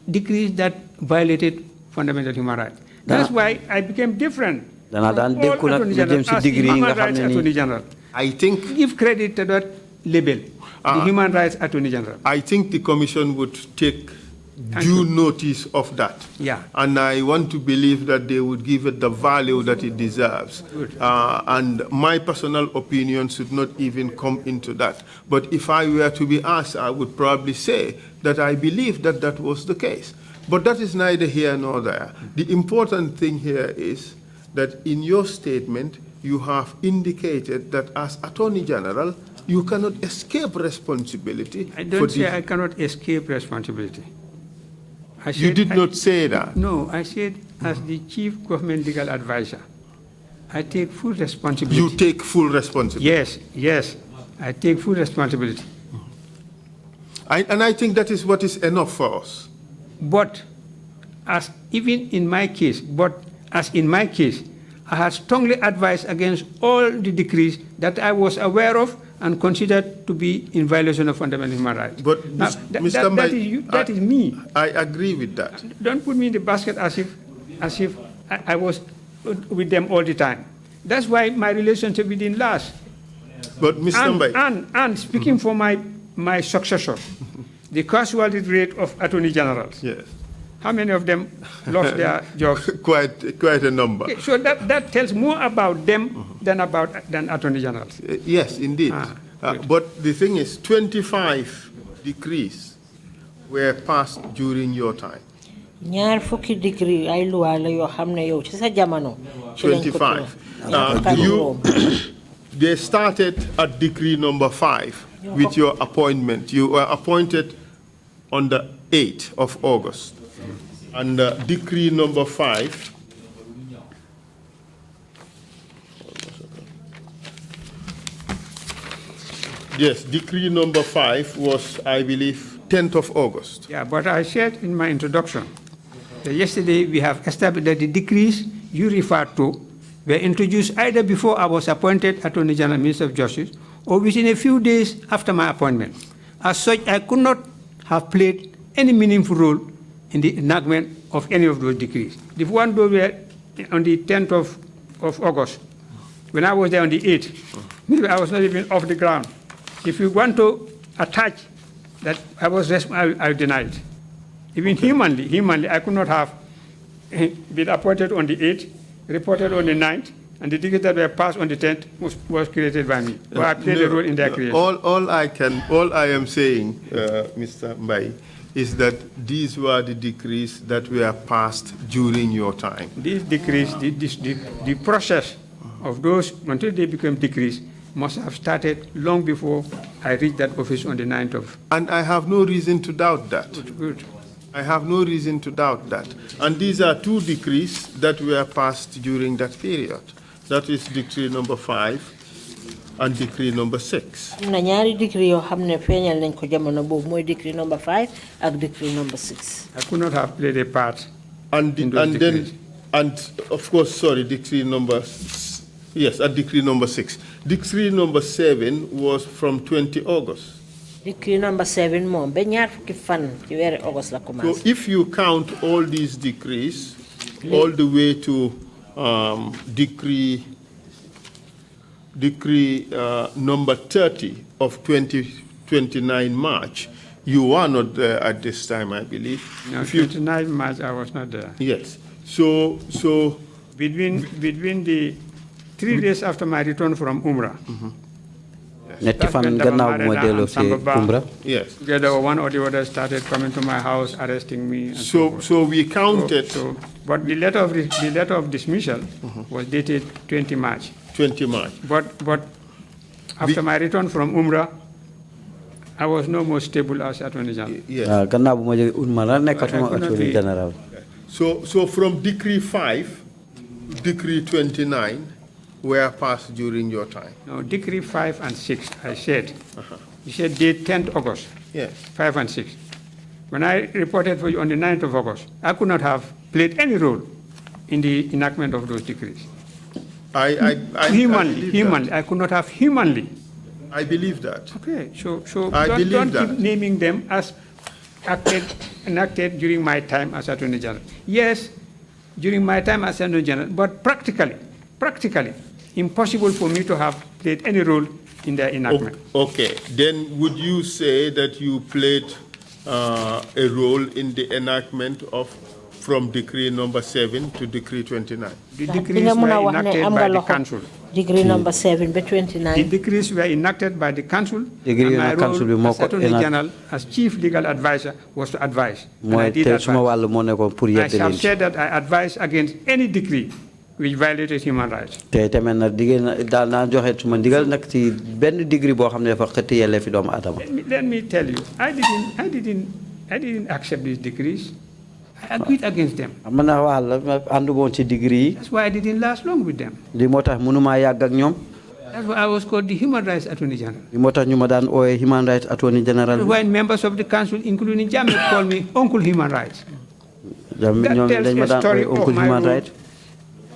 decrees that violated fundamental human rights. That's why I became different from all Attorney General as Human Rights Attorney General. I think... Give credit to that label, the Human Rights Attorney General. I think the Commission would take due notice of that. Yeah. And I want to believe that they would give it the value that it deserves. And my personal opinion should not even come into that. But if I were to be asked, I would probably say that I believe that that was the case. But that is neither here nor there. The important thing here is that in your statement, you have indicated that as Attorney General, you cannot escape responsibility. I don't say I cannot escape responsibility. You did not say that. No, I said as the Chief Government Legal Advisor, I take full responsibility. You take full responsibility? Yes, yes, I take full responsibility. And I think that is what is enough for us. But as even in my case, I had strongly advised against all the decrees that I was aware of and considered to be in violation of fundamental human rights. But now, Mr. Mbai, that is me. I agree with that. Don't put me in the basket as if I was with them all the time. That's why my relationship didn't last. But Mr. Mbai... And speaking for my successor, the casualty rate of Attorney Generals. Yes. How many of them lost their jobs? Quite a number. Okay, so that tells more about them than Attorney Generals. Yes, indeed. But the thing is, 25 decrees were passed during your time. 25 They started at decree number 5 with your appointment. You were appointed on the 8th of August. And decree number 5 yes, decree number 5 was, I believe, 10th of August. Yeah, but I said in my introduction that yesterday we have established that the decrees you referred to were introduced either before I was appointed Attorney General Minister of Justice or within a few days after my appointment. As such, I could not have played any meaningful role in the enactment of any of those decrees. The one those were on the 10th of August. When I was there on the 8th, maybe I was not even off the ground. If you want to attach that I was responsible, I deny it. Even humanly, I could not have been appointed on the 8th, reported on the 9th, and the decrees that were passed on the 10th was created by me. So I played a role in their creation. All I am saying, Mr. Mbai, is that these were the decrees that were passed during your time. These decrees, the process of those, until they became decrees, must have started long before I reached that office on the 9th of... And I have no reason to doubt that. Good. I have no reason to doubt that. And these are two decrees that were passed during that period. That is decree number 5 and decree number 6. decree decree number 5 and decree number 6. I could not have played a part. And of course, sorry, decree number, yes, at decree number 6. Decree number 7 was from 20 August. Decree number 7 mom August la commence. So if you count all these decrees all the way to decree number 30 of 29 March, you are not there at this time, I believe. No, 29 March I was not there. Yes. So between the 3 days after my return from Umrah. Yes. Together, one or the other started coming to my house, arresting me. And so we counted. But the letter of dismissal was dated 20 March. 20 March. But after my return from Umrah, I was no more stable as Attorney General. Yes. So from decree 5, decree 29 were passed during your time. No, decree 5 and 6, I said. You said date 10th August. Yes. 5 and 6. When I reported for you on the 9th of August, I could not have played any role in the enactment of those decrees. Humanly, I could not have humanly. I believe that. Okay, so don't keep naming them as enacted during my time as Attorney General. Yes, during my time as Attorney General, but practically, impossible for me to have played any role in their enactment. Okay, then would you say that you played a role in the enactment of from decree number 7 to decree 29? The decrees were enacted by the council. Decree number 7 by 29. The decrees were enacted by the council. And my role as Attorney General, as Chief Legal Advisor, was to advise. And I did advise. I have said that I advise against any decree which violated human rights. Let me tell you, I didn't accept these decrees. I agreed against them. That's why I didn't last long with them. That's why I was called the Human Rights Attorney General. That's why members of the council, including Jammeh, call me Uncle Human Rights. That tells a story of my role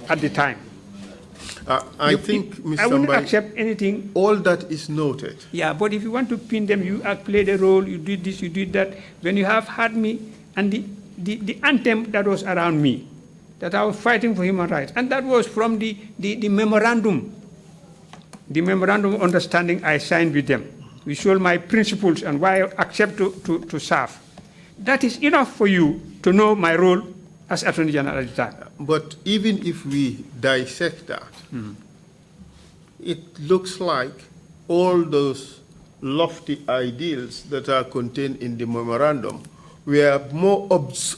at the time. I think, Mr. I wouldn't Mbai, accept anything. All that is noted. Yeah, but if you want to pin them, you played a role, you did this, you did that. When you have had me and the anthem that was around me, that I was fighting for human rights, and that was from the memorandum of understanding I signed with them. We showed my principles and why I accept to serve. That is enough for you to know my role as Attorney General at the time. But even if we dissect that, it looks like all those lofty ideals that are contained in the memorandum were more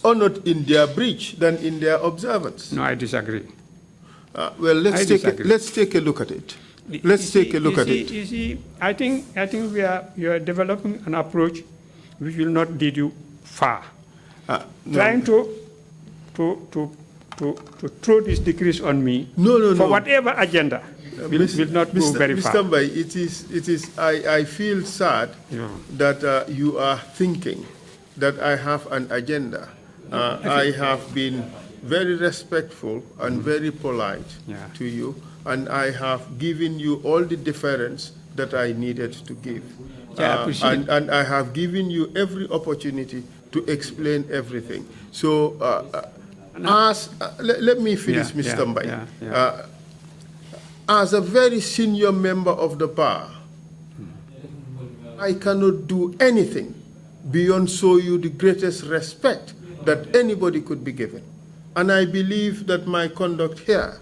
honored in their breach than in their observance. No, I disagree. Well, let's take a look at it. Let's take a look at it. You see, I think we are developing an approach which will not lead you far. Trying to throw these decrees on me for whatever agenda will not go very far. Mr. Mbai, it is. I feel sad that you are thinking that I have an agenda. I have been very respectful and very polite to you, and I have given you all the deference that I needed to give. And I have given you every opportunity to explain everything. So, let me finish, Mr. Mbai. As a very senior member of the bar, I cannot do anything beyond show you the greatest respect that anybody could be given. And I believe that my conduct here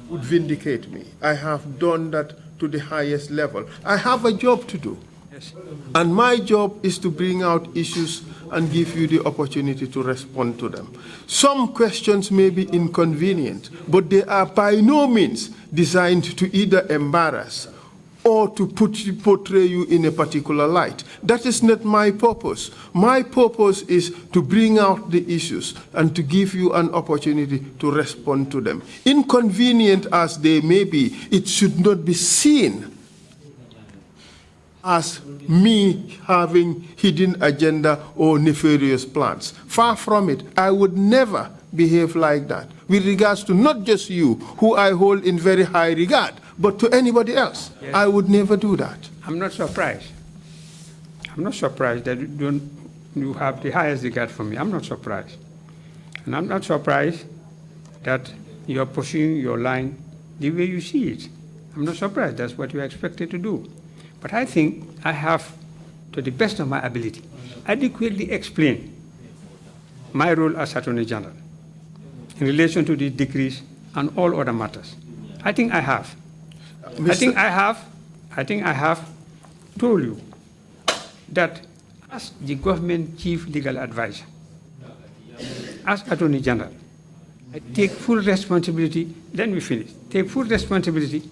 would vindicate me. I have done that to the highest level. I have a job to do. Yes. And my job is to bring out issues and give you the opportunity to respond to them. Some questions may be inconvenient, but they are by no means designed to either embarrass or to portray you in a particular light. That is not my purpose. My purpose is to bring out the issues and to give you an opportunity to respond to them. Inconvenient as they may be, it should not be seen as me having hidden agenda or nefarious plans. Far from it. I would never behave like that with regards to not just you, who I hold in very high regard, but to anybody else. Yes. I would never do that. I'm not surprised. I'm not surprised that you have the highest regard for me. I'm not surprised. And I'm not surprised that you're pursuing your line the way you see it. I'm not surprised. That's what you're expected to do. But I think I have, to the best of my ability, adequately explained my role as Attorney General in relation to these decrees and all other matters. I think I have. I think I have told you that as the government chief legal advisor, as Attorney General, I take full responsibility, then we finish, take full responsibility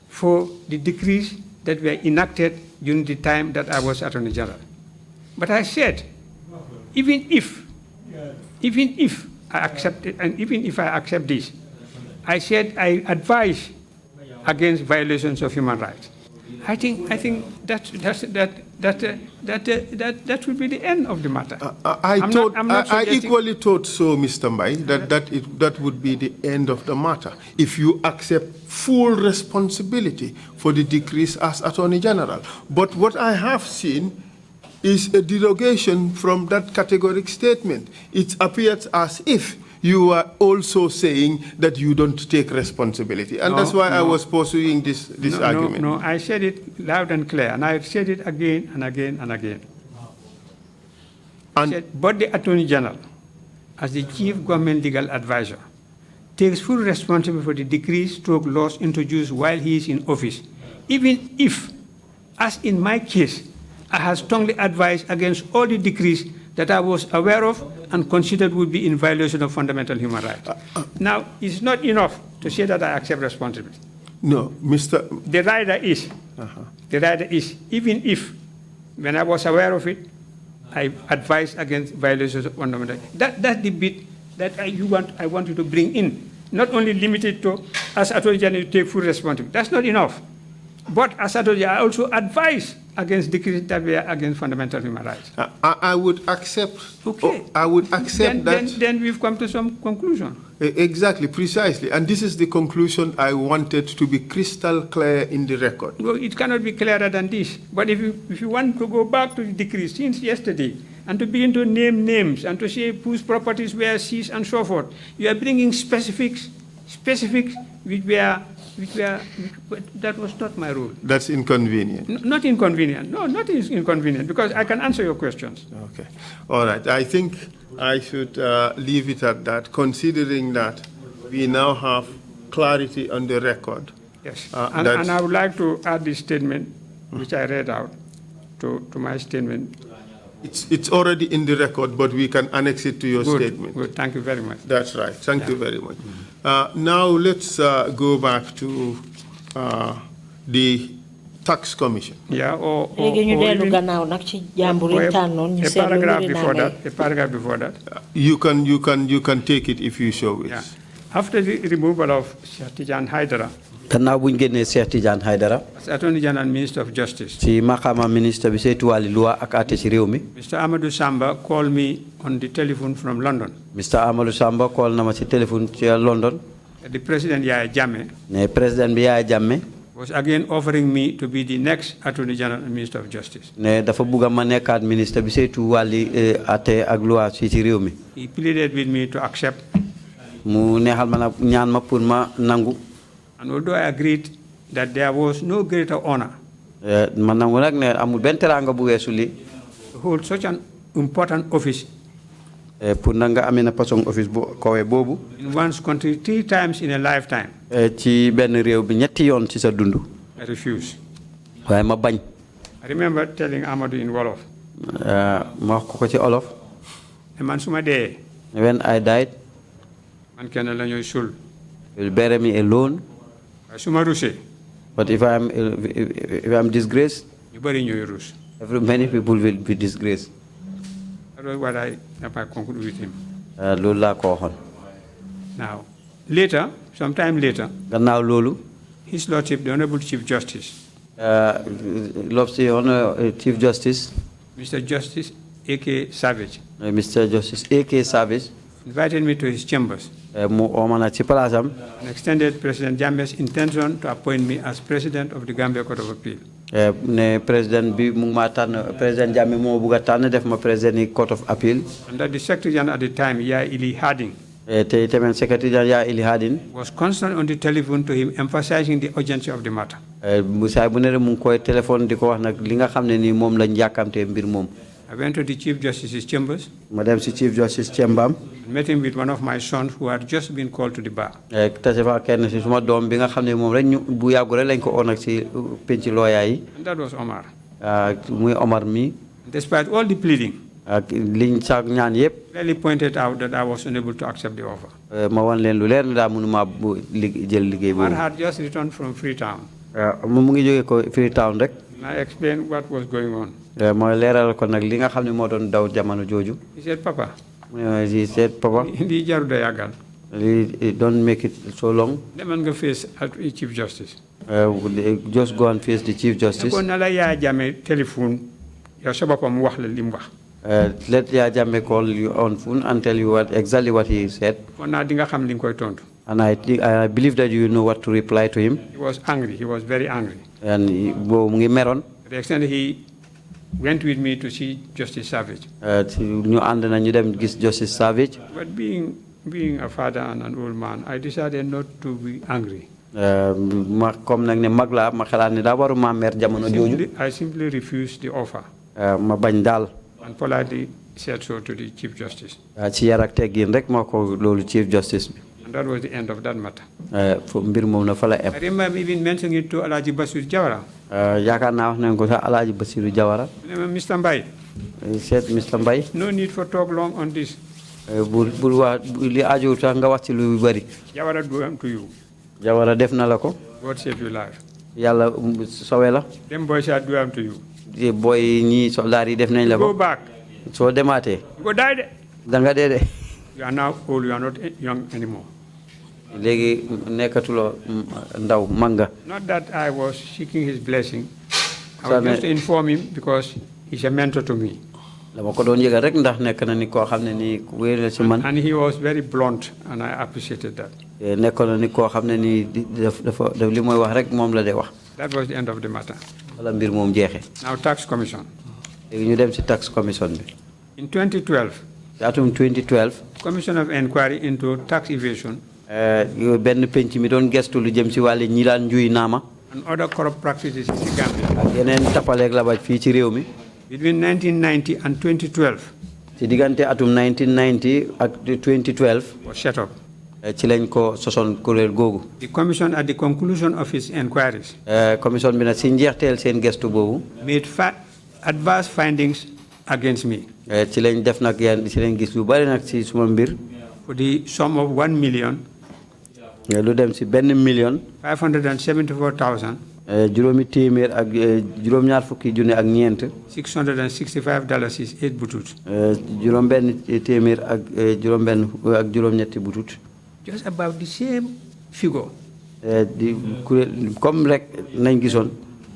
for the decrees that were enacted during the time that I was Attorney General. But I said, even if I accept it, and even if I accept this, I said I advise against violations of human rights. I think that would be the end of the matter. I equally thought so, Mr. Mbai, that would be the end of the matter if you accept full responsibility for the decrease as Attorney General. But what I have seen is a derogation from that categoric statement. It appears as if you are also saying that you don't take responsibility. And that's why I was pursuing this argument. No, I said it loud and clear, and I said it again and again and again. I said, but the Attorney General, as the Chief Government Legal Advisor, takes full responsibility for the decrees / laws introduced while he is in office, even if, as in my case, I have strongly advised against all the decrees that I was aware of and considered would be in violation of fundamental human rights. Now, it's not enough to say that I accept responsibility. No, Mr. The rider is, even if, when I was aware of it, I advised against violations of fundamental rights. That's the bit that I want you to bring in, not only limited to, as Attorney General, to take full responsibility. That's not enough. But as Attorney General, I also advise against decrees that were against fundamental human rights. I would accept. Okay. I would accept that. Then we've come to some conclusion. Exactly, precisely. And this is the conclusion I wanted to be crystal clear in the record. Well, it cannot be clearer than this. But if you want to go back to the decrees since yesterday and to begin to name names and to say whose properties were seized and so forth, you are bringing specifics which that was not my role. That's inconvenient. Not inconvenient. No, not inconvenient, because I can answer your questions. Okay. All right. I think I should leave it at that, considering that we now have clarity on the record. Yes. And I would like to add this statement, which I read out, to my statement. It's already in the record, but we can annex it to your statement. Good. Thank you very much. That's right. Thank you very much. Now let's go back to the tax commission. Yeah, or a paragraph before that. You can take it if you so wish. Yeah. After the removal of Tijan Haidara, as Attorney General and Minister of Justice, Mr. Amadou Samba called me on the telephone from London. Mr. Amadou Samba called me on the telephone from London. The President Yaya Jammeh was again offering me to be the next Attorney General and Minister of Justice. He pleaded with me to accept. And although I agreed that there was no greater honor to hold such an important office in one's country 3 times in a lifetime, I refuse. I remember telling Amadou in Wolof, when I died, man kenn la ñoy sul, will bury me alone. But if I'm disgraced, many people will be disgraced. That was what I concluded with him. Now, later, sometime later, His Lordship, the Honorable Chief Justice, Chief Justice, Mr. Justice A.K. Savage, Mr. Justice A.K. Savage, invited me to his chambers and extended President Jammeh's intention to appoint me as President of the Gambia Court of Appeal. President Jammeh mo buga tan def ma President Court of Appeal. And that the Secretary General at the time, Ili Harding, Secretary General Ili Harding was constant on the telephone to him, emphasizing the urgency of the matter. I went to the Chief Justice's chambers. Madam Chief Justice chamber. Met him with one of my sons who had just been called to the bar. And that was Omar. Omar me. Despite all the pleading, clearly pointed out that I was unable to accept the offer. Omar had just returned from Freetown. And I explained what was going on. He said, Papa. He said, Papa. Don't make it so long. Face the Chief Justice. Just go and face the Chief Justice. Let Ya Jammeh call you on phone and tell you exactly what he said. And I believe that you know what to reply to him. He was angry. He was very angry. And to the extent that he went with me to see Justice Savage. Justice Savage. But being a father and an old man, I decided not to be angry. I simply refused the offer. And politely said so to the Chief Justice. Chief Justice. And that was the end of that matter. I remember even mentioning it to Alaji Basir Jawara. Mr. Mbai. He said, Mr. Mbai. No need for talk long on this. Jawara do am to you. Jawara def na la ko. God save your life. Yalla sowe la. Them boys are do am to you. Boy ñi soldat yi def nañ la ko. Go back. So demate. Go die de. Da nga dé de. You are now old, you are not young anymore. Not that I was seeking his blessing. I was just to inform him because he's a mentor to me. And he was very blunt, and I appreciated that. That was the end of the matter. Now, Tax Commission. In 2012, Commission of Inquiry into Tax Evasion and other corrupt practices in the Gambia. Between 1990 and 2012, was set up. The Commission, at the conclusion of its inquiries, made adverse findings against me for the sum of 1,574,665 $8 butut. Just about the same figure,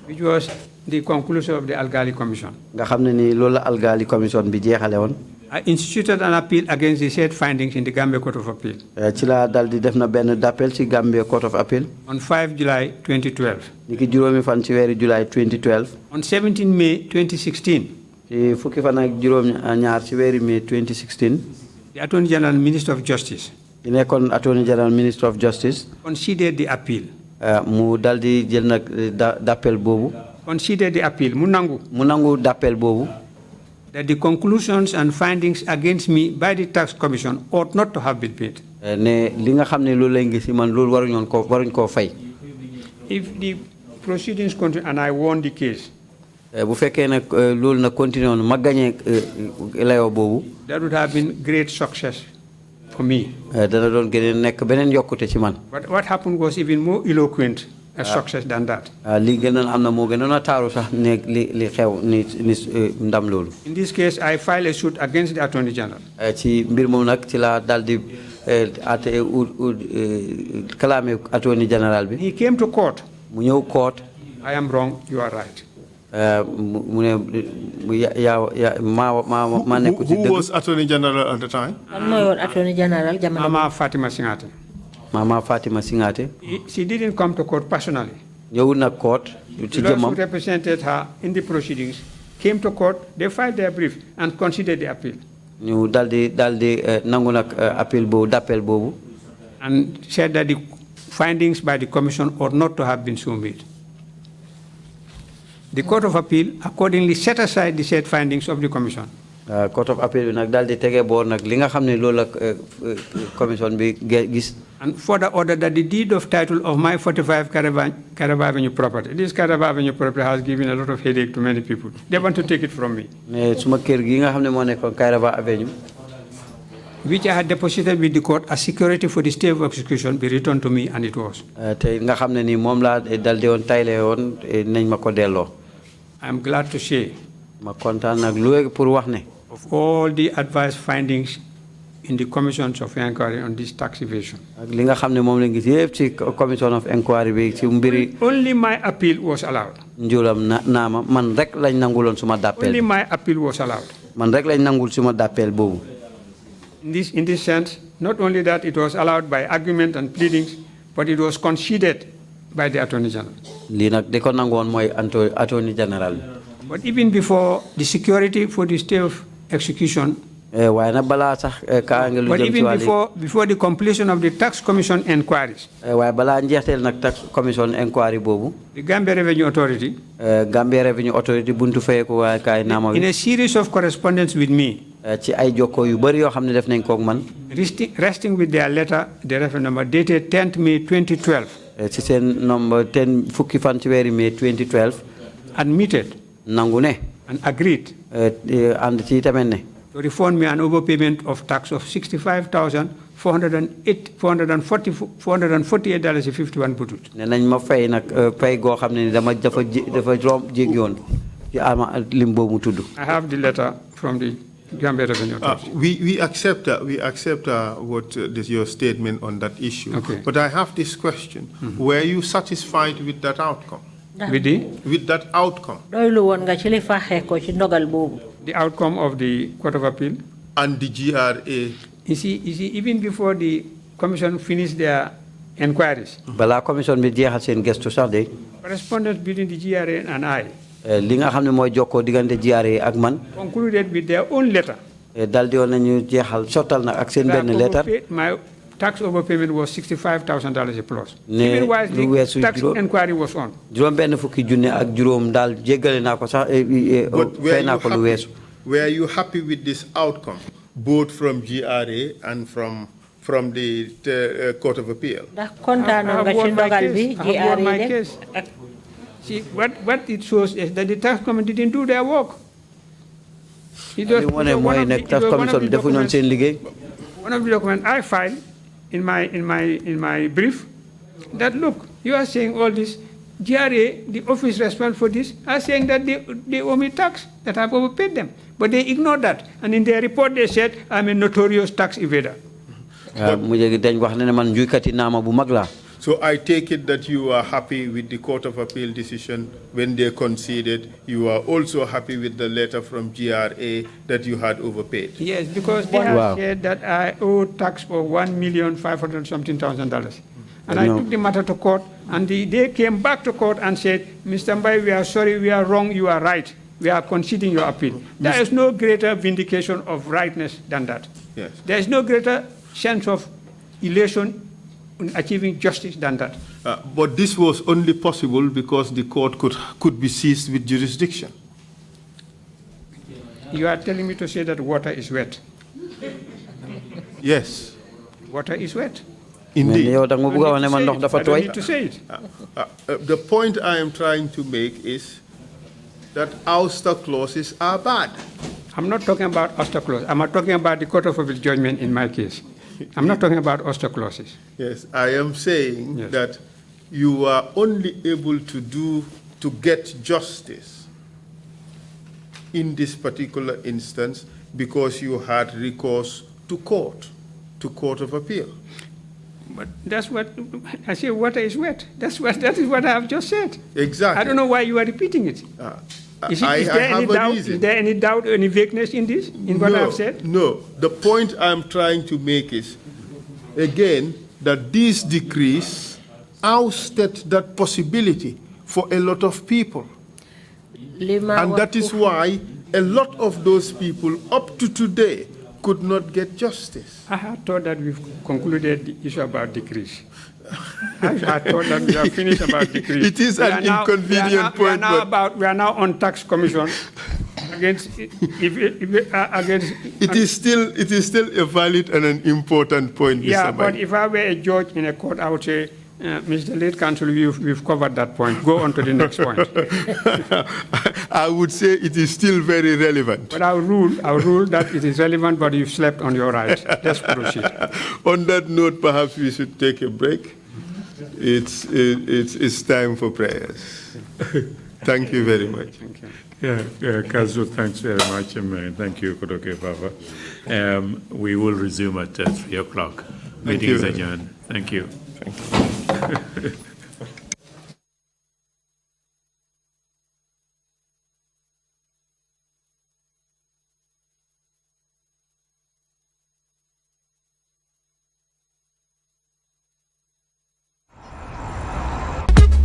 which was the conclusion of the Algali Commission. I instituted an appeal against the said findings in the Gambia Court of Appeal on 5 July 2012. On 17 May 2016, the Attorney General Minister of Justice considered the appeal. Considered the appeal. That the conclusions and findings against me by the Tax Commission ought not to have been paid. If the proceedings continue and I won the case, that would have been great success for me. But what happened was even more eloquent a success than that. In this case, I filed a suit against the Attorney General. He came to court. I am wrong, you are right. Who was Attorney General at the time? Attorney General Mama Fatima Singate. Mama Fatima Singate. She didn't come to court personally. Court. The lawyers who represented her in the proceedings came to court, they filed their brief and considered the appeal. And said that the findings by the commission ought not to have been so made. The Court of Appeal accordingly set aside the said findings of the commission. Court of Appeal and further ordered that the deed of title of my 45 Caraba Avenue property, this Caraba Avenue property has given a lot of headache to many people. They want to take it from me. Which I had deposited with the court as security for the stay of execution be returned to me, and it was. I am glad to say of all the advice findings in the commissions of inquiry on this tax evasion, only my appeal was allowed. Only my appeal was allowed. In this sense, not only that it was allowed by argument and pleadings, but it was conceded by the Attorney General. But even before the security for the stay of execution, but even before the completion of the tax commission inquiries, the Gambia Revenue Authority, in a series of correspondence with me, resting with their letter, the reference number dated 10th May 2012, admitted and agreed to refund me an overpayment of tax of $65,448.51 butut. I have the letter from the Gambia Revenue Authority. We accept that. We accept your statement on that issue. Okay. But I have this question. Were you satisfied with that outcome? With that outcome? The outcome of the Court of Appeal? And the GRA? You see, even before the commission finished their inquiries, correspondence between the GRA and I concluded with their own letter. My tax overpayment was $65,000 plus. Even while the tax inquiry was on. Were you happy with this outcome, both from GRA and from the Court of Appeal? I have won my case. See, what it shows is that the tax commission didn't do their work. One of the documents I filed in my brief, that look, you are saying all this. GRA, the office responsible for this, are saying that they owe me tax, that I've overpaid them. But they ignored that. And in their report, they said, I'm a notorious tax evader. So I take it that you are happy with the Court of Appeal decision when they conceded. You are also happy with the letter from GRA that you had overpaid. Yes, because they have said that I owe tax for $1,500,000. And I took the matter to court, and they came back to court and said, Mr. Mbai, we are sorry, we are wrong, you are right. We are conceding your appeal. There is no greater vindication of rightness than that. Yes. There is no greater sense of elation in achieving justice than that. But this was only possible because the court could be seized with jurisdiction. You are telling me to say that water is wet? Yes. Water is wet. Indeed. I don't need to say it. The point I am trying to make is that ouster clauses are bad. I'm not talking about ouster clause. I'm talking about the Court of Appeal judgment in my case. I'm not talking about ouster clauses. Yes, I am saying that you are only able to get justice in this particular instance because you had recourse to court of appeal. But that's what I say. Water is wet. That is what I have just said. Exactly. I don't know why you are repeating it. Is there any doubt, any vagueness in this, in what I have said? No. The point I'm trying to make is, again, that these decrees ousted that possibility for a lot of people. And that is why a lot of those people up to today could not get justice. I had thought that we've concluded the issue about decrees. I thought that we have finished about decrees. It is an inconvenient point. We are now on tax commission against. It is still a valid and an important point, Mr. Yeah, Mbai. but if I were a judge in a court, I would say, Mr. Late Counsel, we've covered that point. Go on to the next point. I would say it is still very relevant. But I'll rule that it is relevant, but you've slept on your rights. Let's proceed. On that note, perhaps we should take a break. It's time for prayers. Thank you very much. Thank you. Yeah, Kazu, thanks very much. Thank you, Kodoke Fafa. We will resume at 3 o'clock. Meeting is adjourned. Thank you. Thank you.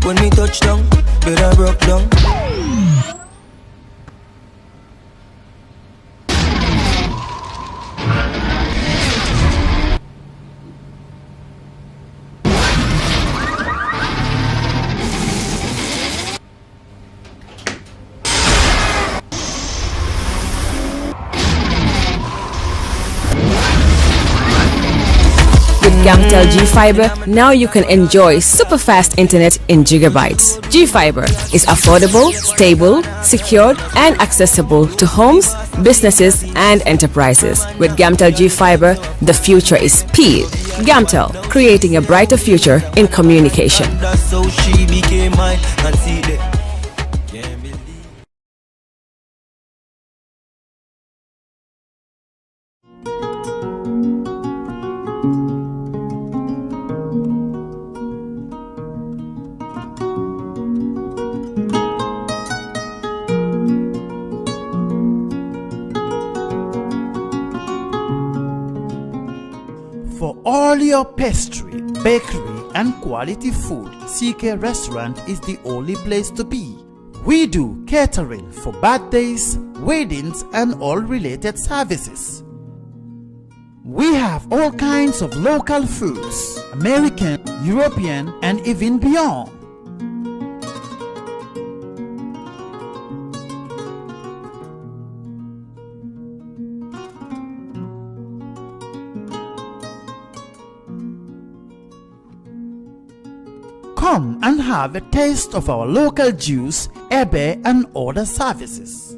When we touch down, better broke down. Gamtel G-Fiber, now you can enjoy super fast internet in gigabytes. G-Fiber is affordable, stable, secured, and accessible to homes, businesses, and enterprises. With Gamtel G-Fiber, the future is speed. Gamtel, creating a brighter future in communication. That's how she became mine. And see that. For all your pastry, bakery, and quality food, CK Restaurant is the only place to be. We do catering for birthdays, weddings, and all related services. We have all kinds of local foods, American, European, and even beyond. Come and have a taste of our local juice, ebe, and other services.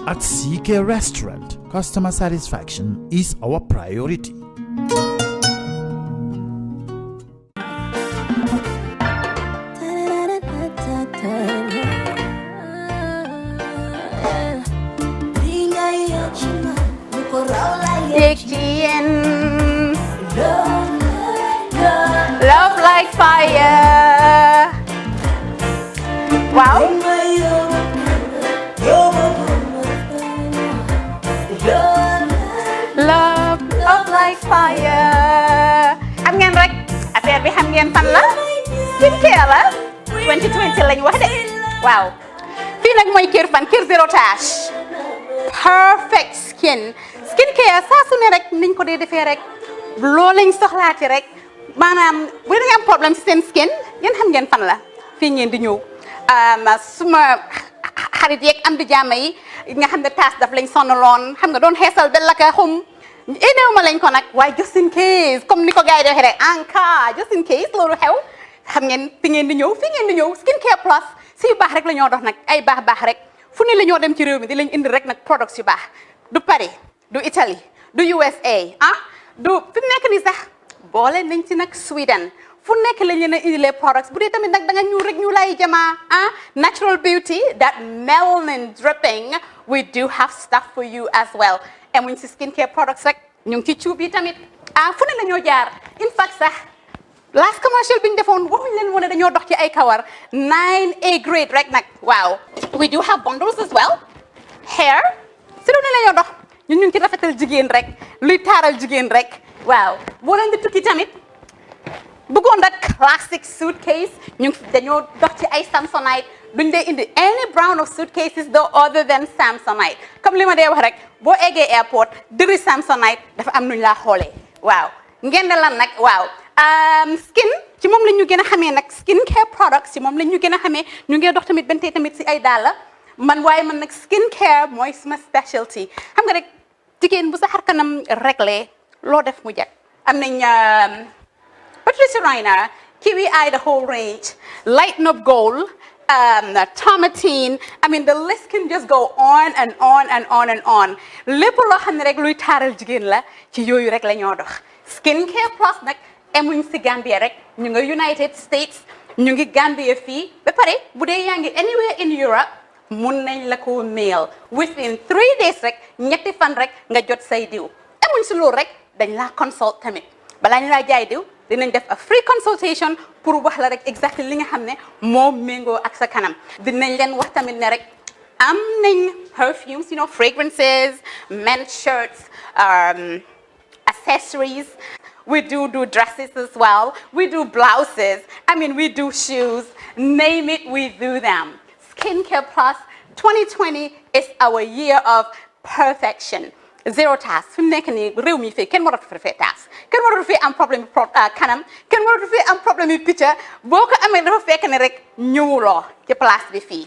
At CK Restaurant, customer satisfaction is our priority. Love like fire. Wow. Love like fire. Xam ngeen rek affaire bi xam ngeen fan la? Skincare la. 2020 lañ wax de. Waaw. Fii nag mooy Kerr fan Kerr zero tache. Perfect skin. Skincare saa su ne rek niñ ko dee defee rek. Loo lañ soxlaati rek. Maanaam bu ngeen am problème ci seen skin ngeen xam ngeen fan la. Fii ngeen di ñëw. Suma xarit yeeg am di jàmm yi nga xam ne taas daf lañ sonaloon xam nga doon xeesal ba laka xum éneew ma lañ ko nag waaye just in case comme ni ko gars yi di waxee rek en cas just in case loolu xew xam ngeen fi ngeen di ñëw skincare plus si yu baax rek la ñoo dox nag ay baax rek fu ne la ñoo dem ci réew mi di lañ indi rek nag products yu baax du Paris du Italy du USA du fi mu nekk nii sax boole nañ ci nag Sweden fu nekk lañ leen a indilee products bu dee tamit nag da nga ñuul rek ñu lay jamaa natural beauty that melanin dripping we do have stuff for you as well emuñ si skincare products rek ñu ngi ci cuub yi tamit fu ne la ñoo jaar in fact sax last commercial bi ñu defoon waxuñ leen woon ne dañoo dox ci ay kawar 9A grade rek nag waaw we do have bundles as well hair si lu ne la ñoo dox ñun ñu ngi ci rafetal jigéen rek luy taaral jigéen rek waaw boo leen di tukki tamit bëggoon rek classic suitcase ñu dañoo dox ci ay Samsonite duñ dee indi any brand of suitcases though other than Samsonite comme li ma dee wax rek boo eggee airport dëri Samsonite dafa am nuñ laa xoolee waaw ngeen ne lan nag waaw skin ci moom la ñu gën a xamee nag skin care products ci moom la ñu gën a xamee ñu ngi dox tamit bentey tamit si ay dàlla man waaye man nag skin care mooy suma specialty xam nga rek jigéen bu sa xar kanam réglé loo def mu jag am nañ Patricia Reiner Kiwi Eye the whole range Lighten Up Gold Tomatine I mean the list can just go on and on and on and on lépp loo xam ne rek luy taaral jigéen la ci yooyu rek la ñoo dox skin care plus nag emuñ si Gambia rek ñu nga United States ñu ngi Gambia fii ba pare bu dee yaa ngi anywhere in Europe mun nañ la ko mail within 3 days rek ñetti fan rek nga jot say diw emuñ si loolu rek dañ laa consult tamit balaa ñu laa jaay diw dinañ def a free consultation pour wax la rek exactly li nga xam ne moo méngoo ak sa kanam dinañ leen wax tamit ne rek am nañ perfumes you know fragrances men's shirts accessories we do dresses as well we do blouses I mean we do shoes name it we do them Skincare Plus 2020 is our year of perfection zero task fi mu nekk nii réew mi fii kenn waratu fi task kenn waratu fi am problème kanam kenn waratu fi am problème picture boo ko amee dafa fekk ne rek ñëwuloo ci place bi fii